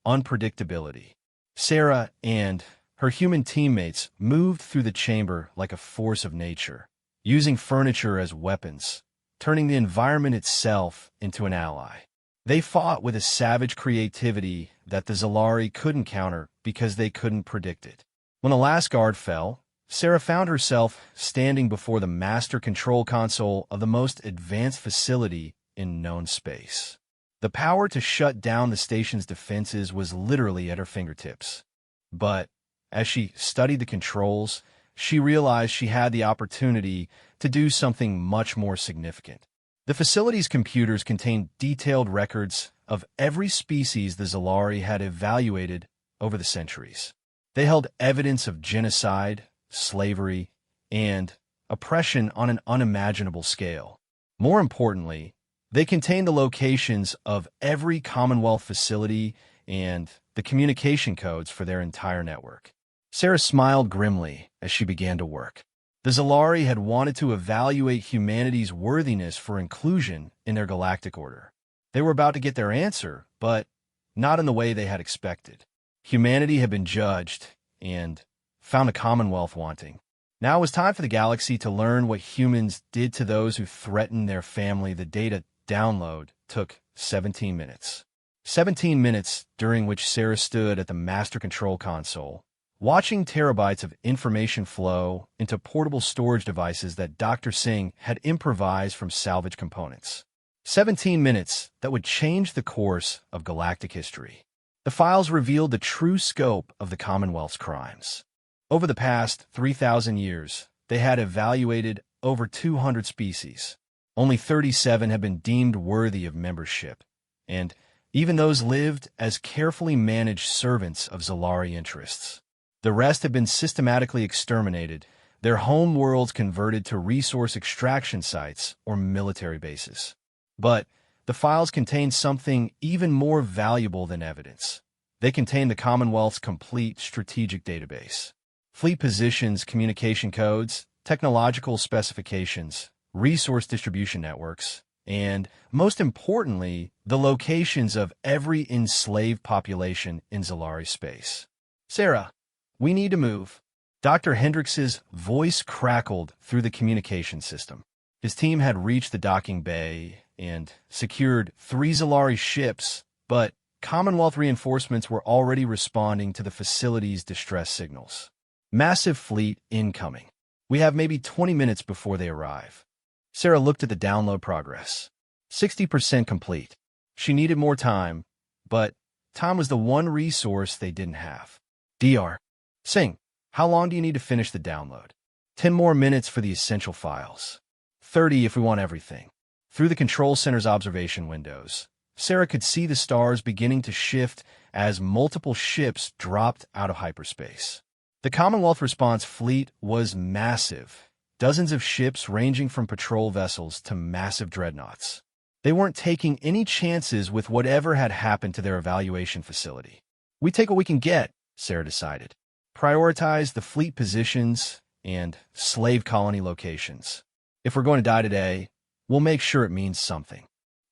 unpredictability. Sarah and her human teammates moved through the chamber like a force of nature, using furniture as weapons, turning the environment itself into an ally. They fought with a savage creativity that the Zalari couldn't counter because they couldn't predict it. When the last guard fell, Sarah found herself standing before the master control console of the most advanced facility in known space. The power to shut down the station's defenses was literally at her fingertips. But as she studied the controls, she realized she had the opportunity to do something much more significant. The facility's computers contained detailed records of every species the Zalari had evaluated over the centuries. They held evidence of genocide, slavery, and oppression on an unimaginable scale. More importantly, they contained the locations of every Commonwealth facility and the communication codes for their entire network. Sarah smiled grimly as she began to work. The Zalari had wanted to evaluate humanity's worthiness for inclusion in their galactic order. They were about to get their answer, but not in the way they had expected. Humanity had been judged and found the Commonwealth wanting. Now it was time for the galaxy to learn what humans did to those who threatened their family. The data download took 17 minutes. 17 minutes during which Sarah stood at the master control console, watching terabytes of information flow into portable storage devices that Dr. Singh had improvised from salvaged components. 17 minutes that would change the course of galactic history. The files revealed the true scope of the Commonwealth's crimes. Over the past 3,000 years, they had evaluated over 200 species. Only 37 had been deemed worthy of membership, and even those lived as carefully managed servants of Zalari interests. The rest had been systematically exterminated, their home worlds converted to resource extraction sites or military bases. But the files contained something even more valuable than evidence. They contained the Commonwealth's complete strategic database. Fleet positions, communication codes, technological specifications, resource distribution networks, and, most importantly, the locations of every enslaved population in Zalari space. "Sarah, we need to move." Dr. Hendricks's voice crackled through the communication system. His team had reached the docking bay and secured 3 Zalari ships, but Commonwealth reinforcements were already responding to the facility's distress signals. Massive fleet incoming. We have maybe 20 minutes before they arrive. Sarah looked at the download progress. 60% complete. She needed more time, but time was the one resource they didn't have. Dr. Singh, how long do you need to finish the download? 10 more minutes for the essential files. 30 if we want everything. Through the control center's observation windows, Sarah could see the stars beginning to shift as multiple ships dropped out of hyperspace. The Commonwealth response fleet was massive, dozens of ships ranging from patrol vessels to massive dreadnoughts. They weren't taking any chances with whatever had happened to their evaluation facility. We take what we can get, Sarah decided. Prioritize the fleet positions and slave colony locations. If we're going to die today, we'll make sure it means something.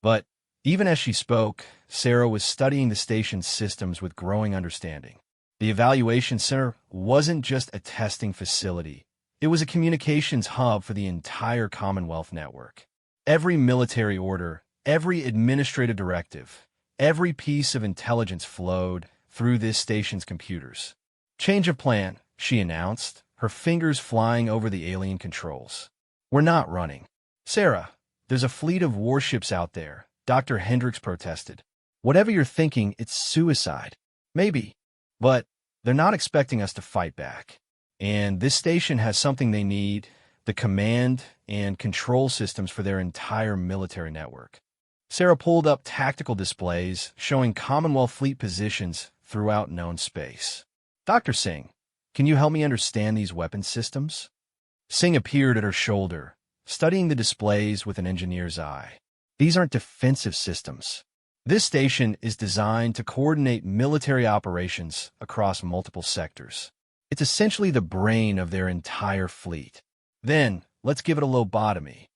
But even as she spoke, Sarah was studying the station's systems with growing understanding. The evaluation center wasn't just a testing facility. It was a communications hub for the entire Commonwealth network. Every military order, every administrative directive, every piece of intelligence flowed through this station's computers. Change of plan, she announced, her fingers flying over the alien controls. We're not running. Sarah, there's a fleet of warships out there, Dr. Hendricks protested. Whatever you're thinking, it's suicide. Maybe. But they're not expecting us to fight back. And this station has something they need, the command and control systems for their entire military network. Sarah pulled up tactical displays showing Commonwealth fleet positions throughout known space. Dr. Singh, can you help me understand these weapon systems? Singh appeared at her shoulder, studying the displays with an engineer's eye. These aren't defensive systems. This station is designed to coordinate military operations across multiple sectors. It's essentially the brain of their entire fleet. Then, let's give it a lobotomy.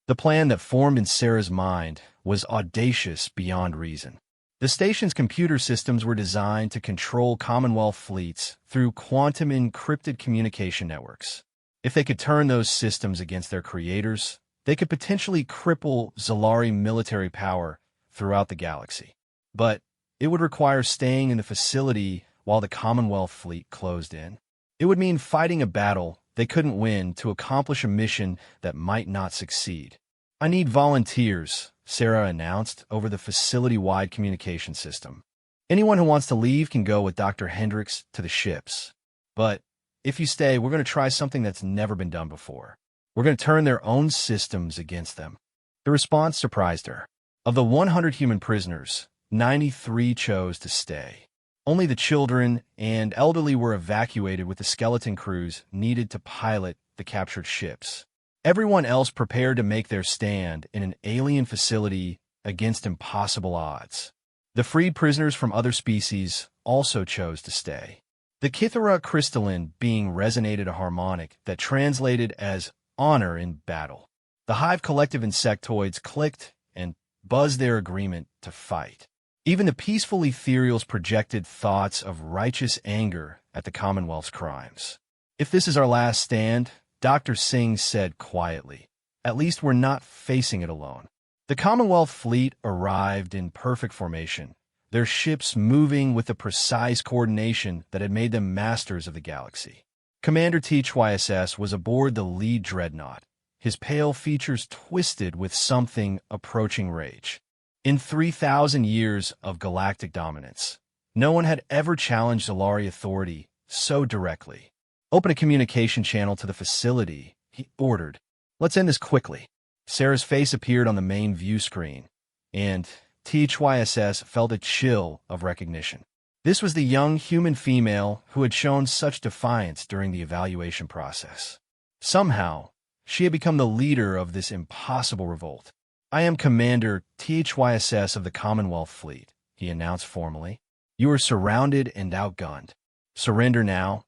The plan that formed in Sarah's mind was audacious beyond reason. The station's computer systems were designed to control Commonwealth fleets through quantum-encrypted communication networks. If they could turn those systems against their creators, they could potentially cripple Zalari military power throughout the galaxy. But it would require staying in the facility while the Commonwealth fleet closed in. It would mean fighting a battle they couldn't win to accomplish a mission that might not succeed. I need volunteers, Sarah announced over the facility-wide communication system. Anyone who wants to leave can go with Dr. Hendricks to the ships. But if you stay, we're going to try something that's never been done before. We're going to turn their own systems against them. The response surprised her. Of the 100 human prisoners, 93 chose to stay. Only the children and elderly were evacuated with the skeleton crews needed to pilot the captured ships. Everyone else prepared to make their stand in an alien facility against impossible odds. The freed prisoners from other species also chose to stay. The Kithara crystalline being resonated a harmonic that translated as honor in battle. The Hive collective insectoids clicked and buzzed their agreement to fight. Even the peaceful ethereals projected thoughts of righteous anger at the Commonwealth's crimes. If this is our last stand, Dr. Singh said quietly, at least we're not facing it alone. The Commonwealth fleet arrived in perfect formation, their ships moving with the precise coordination that had made them masters of the galaxy. Commander HFY was aboard the lead dreadnought, his pale features twisted with something approaching rage. In 3,000 years of galactic dominance, no one had ever challenged Zalari authority so directly. Open a communication channel to the facility, he ordered. Let's end this quickly. Sarah's face appeared on the main view screen, and HFY felt a chill of recognition. This was the young human female who had shown such defiance during the evaluation process. Somehow, she had become the leader of this impossible revolt. I am Commander HFY of the Commonwealth Fleet, he announced formally. You are surrounded and outgunned. Surrender now,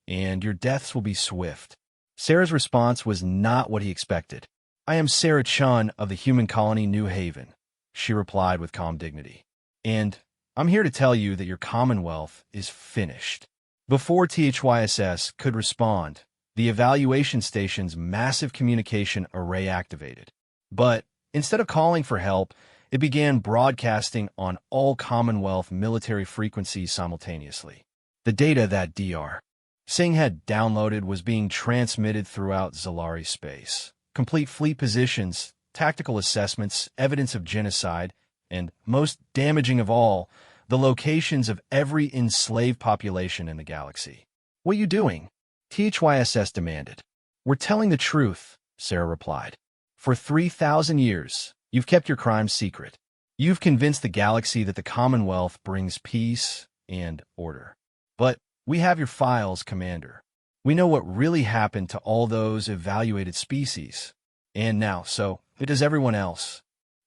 and your deaths will be swift. Sarah's response was not what he expected. I am Sarah Chun of the human colony New Haven, she replied with calm dignity. And I'm here to tell you that your Commonwealth is finished. Before HFY could respond, the evaluation station's massive communication array activated. But instead of calling for help, it began broadcasting on all Commonwealth military frequencies simultaneously. The data that Dr. Singh had downloaded was being transmitted throughout Zalari space. Complete fleet positions, tactical assessments, evidence of genocide, and, most damaging of all, the locations of every enslaved population in the galaxy. "What are you doing?" THYSS demanded. "We're telling the truth," Sarah replied. "For 3,000 years, you've kept your crimes secret. You've convinced the galaxy that the Commonwealth brings peace and order. But we have your files, Commander. We know what really happened to all those evaluated species. And now, so does everyone else."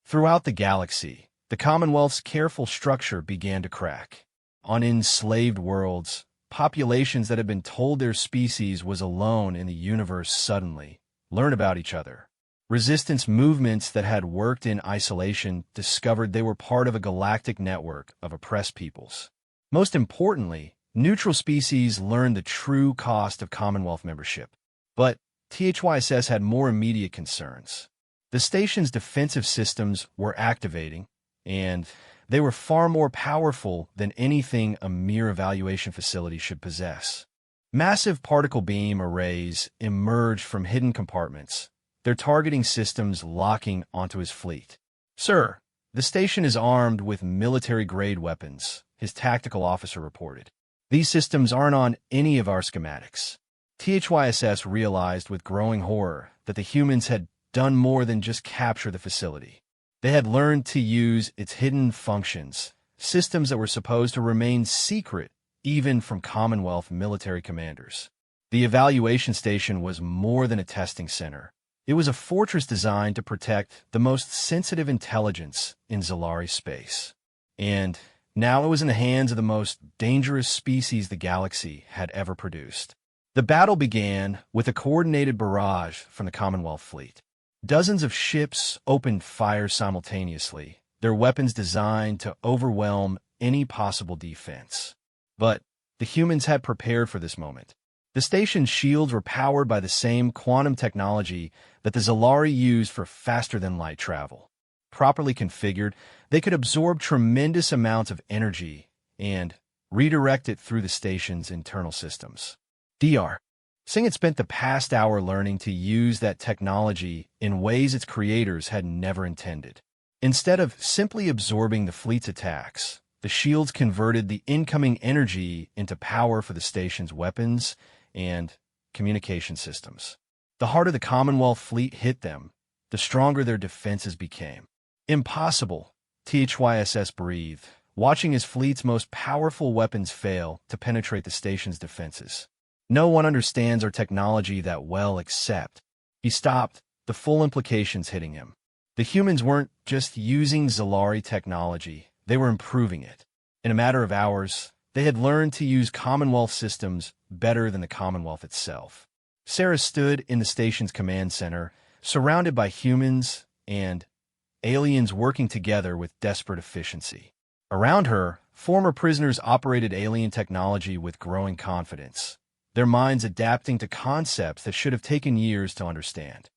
Throughout the galaxy, the Commonwealth's careful structure began to crack. On enslaved worlds, populations that had been told their species was alone in the universe suddenly learn about each other. Resistance movements that had worked in isolation discovered they were part of a galactic network of oppressed peoples. Most importantly, neutral species learned the true cost of Commonwealth membership. But THYSS had more immediate concerns. The station's defensive systems were activating, and they were far more powerful than anything a mere evaluation facility should possess. Massive particle beam arrays emerged from hidden compartments, their targeting systems locking onto his fleet. "Sir, the station is armed with military-grade weapons," his tactical officer reported. "These systems aren't on any of our schematics." THYSS realized with growing horror that the humans had done more than just capture the facility. They had learned to use its hidden functions, systems that were supposed to remain secret even from Commonwealth military commanders. The evaluation station was more than a testing center. It was a fortress designed to protect the most sensitive intelligence in Zalari space. And now it was in the hands of the most dangerous species the galaxy had ever produced. The battle began with a coordinated barrage from the Commonwealth fleet. Dozens of ships opened fire simultaneously, their weapons designed to overwhelm any possible defense. But the humans had prepared for this moment. The station's shields were powered by the same quantum technology that the Zalari used for faster-than-light travel. Properly configured, they could absorb tremendous amounts of energy and redirect it through the station's internal systems. Dr. Singh had spent the past hour learning to use that technology in ways its creators had never intended. Instead of simply absorbing the fleet's attacks, the shields converted the incoming energy into power for the station's weapons and communication systems. The harder the Commonwealth fleet hit them, the stronger their defenses became. "Impossible," THYSS breathed, watching his fleet's most powerful weapons fail to penetrate the station's defenses. "No one understands our technology that well except—" He stopped, the full implications hitting him. The humans weren't just using Zalari technology, they were improving it. In a matter of hours, they had learned to use Commonwealth systems better than the Commonwealth itself. Sarah stood in the station's command center, surrounded by humans and aliens working together with desperate efficiency. Around her, former prisoners operated alien technology with growing confidence, their minds adapting to concepts that should have taken years to understand.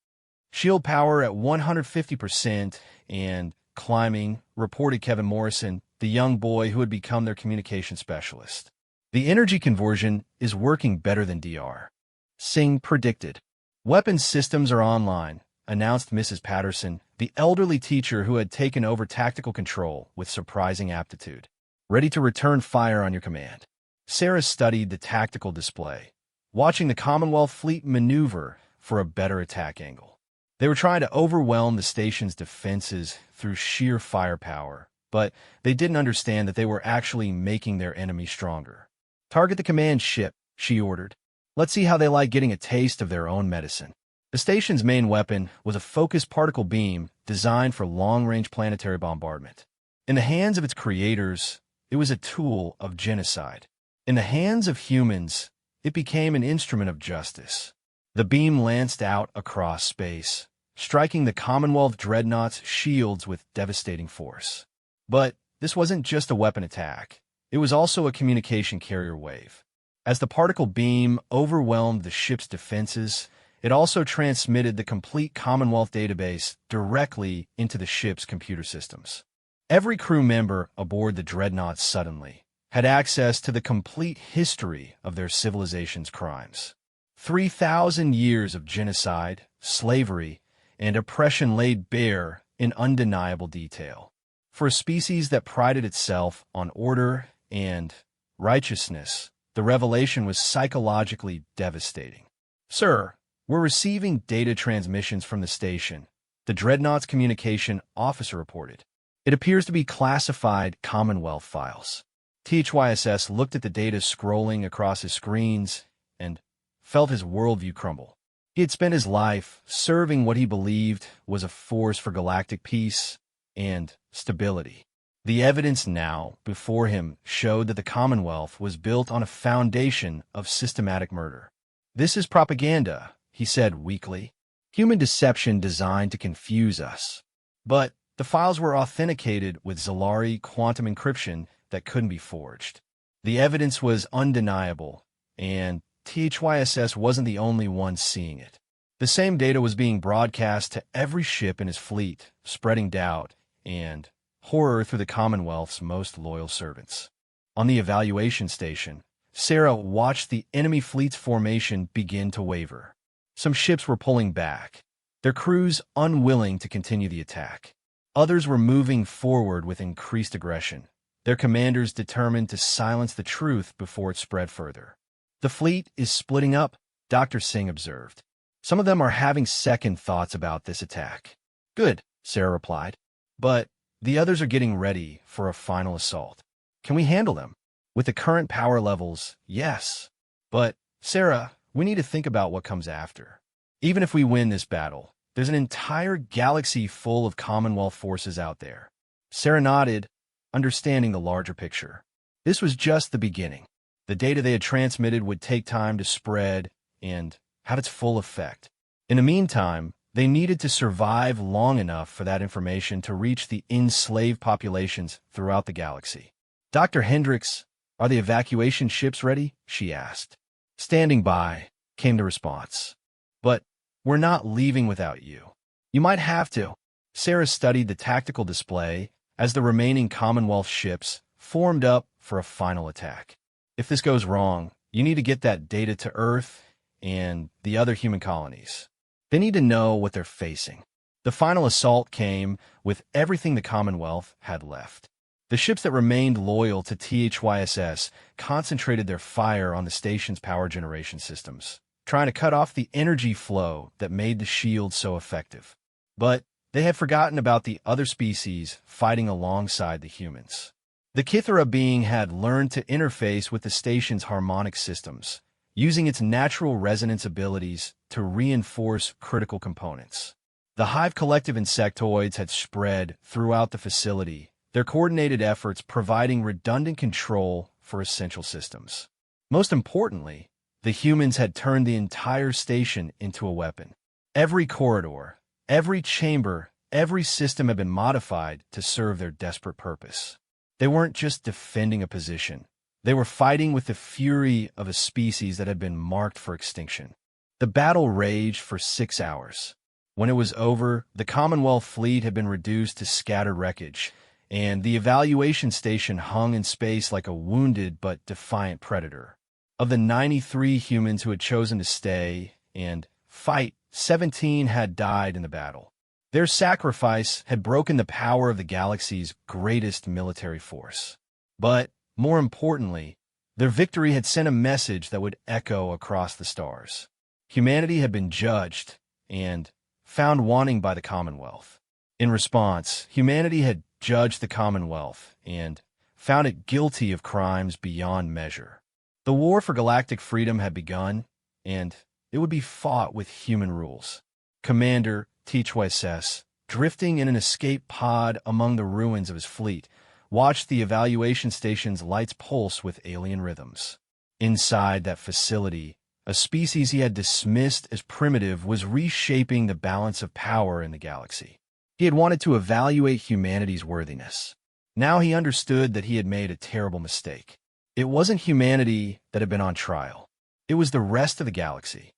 "Shield power at 150% and climbing," reported Kevin Morrison, the young boy who had become their communication specialist. "The energy conversion is working better than Dr. Singh predicted. "Weapons systems are online," announced Mrs. Patterson, the elderly teacher who had taken over tactical control with surprising aptitude. "Ready to return fire on your command." Sarah studied the tactical display, watching the Commonwealth fleet maneuver for a better attack angle. They were trying to overwhelm the station's defenses through sheer firepower, but they didn't understand that they were actually making their enemy stronger. "Target the command ship," she ordered. "Let's see how they like getting a taste of their own medicine." The station's main weapon was a focused particle beam designed for long-range planetary bombardment. In the hands of its creators, it was a tool of genocide. In the hands of humans, it became an instrument of justice. The beam lanced out across space, striking the Commonwealth dreadnought's shields with devastating force. But this wasn't just a weapon attack. It was also a communication carrier wave. As the particle beam overwhelmed the ship's defenses, it also transmitted the complete Commonwealth database directly into the ship's computer systems. Every crew member aboard the dreadnought suddenly had access to the complete history of their civilization's crimes. 3,000 years of genocide, slavery, and oppression laid bare in undeniable detail. For a species that prided itself on order and righteousness, the revelation was psychologically devastating. "Sir, we're receiving data transmissions from the station," the Dreadnought's communication officer reported. "It appears to be classified Commonwealth files." THYSS looked at the data scrolling across his screens and felt his worldview crumble. He had spent his life serving what he believed was a force for galactic peace and stability. The evidence now before him showed that the Commonwealth was built on a foundation of systematic murder. "This is propaganda," he said weakly. "Human deception designed to confuse us." But the files were authenticated with Zalari quantum encryption that couldn't be forged. The evidence was undeniable, and THYSS wasn't the only one seeing it. The same data was being broadcast to every ship in his fleet, spreading doubt and horror through the Commonwealth's most loyal servants. On the evaluation station, Sarah watched the enemy fleet's formation begin to waver. Some ships were pulling back, their crews unwilling to continue the attack. Others were moving forward with increased aggression, their commanders determined to silence the truth before it spread further. "The fleet is splitting up," Dr. Singh observed. "Some of them are having second thoughts about this attack." "Good," Sarah replied. "But the others are getting ready for a final assault. Can we handle them?" "With the current power levels, yes. But, Sarah, we need to think about what comes after. Even if we win this battle, there's an entire galaxy full of Commonwealth forces out there." Sarah nodded, understanding the larger picture. This was just the beginning. The data they had transmitted would take time to spread and have its full effect. In the meantime, they needed to survive long enough for that information to reach the enslaved populations throughout the galaxy. "Dr. Hendricks, are the evacuation ships ready?" she asked. "Standing by," came the response. "But we're not leaving without you. You might have to." Sarah studied the tactical display as the remaining Commonwealth ships formed up for a final attack. "If this goes wrong, you need to get that data to Earth and the other human colonies. They need to know what they're facing." The final assault came with everything the Commonwealth had left. The ships that remained loyal to THYSS concentrated their fire on the station's power generation systems, trying to cut off the energy flow that made the shield so effective. But they had forgotten about the other species fighting alongside the humans. The Kithara being had learned to interface with the station's harmonic systems, using its natural resonance abilities to reinforce critical components. The Hive collective insectoids had spread throughout the facility, their coordinated efforts providing redundant control for essential systems. Most importantly, the humans had turned the entire station into a weapon. Every corridor, every chamber, every system had been modified to serve their desperate purpose. They weren't just defending a position. They were fighting with the fury of a species that had been marked for extinction. The battle raged for 6 hours. When it was over, the Commonwealth fleet had been reduced to scattered wreckage, and the evaluation station hung in space like a wounded but defiant predator. Of the 93 humans who had chosen to stay and fight, 17 had died in the battle. Their sacrifice had broken the power of the galaxy's greatest military force. But, more importantly, their victory had sent a message that would echo across the stars. Humanity had been judged and found wanting by the Commonwealth. In response, humanity had judged the Commonwealth and found it guilty of crimes beyond measure. The war for galactic freedom had begun, and it would be fought with human rules. Commander THYSS, drifting in an escape pod among the ruins of his fleet, watched the evaluation station's lights pulse with alien rhythms. Inside that facility, a species he had dismissed as primitive was reshaping the balance of power in the galaxy. He had wanted to evaluate humanity's worthiness. Now he understood that he had made a terrible mistake. It wasn't humanity that had been on trial. It was the rest of the galaxy.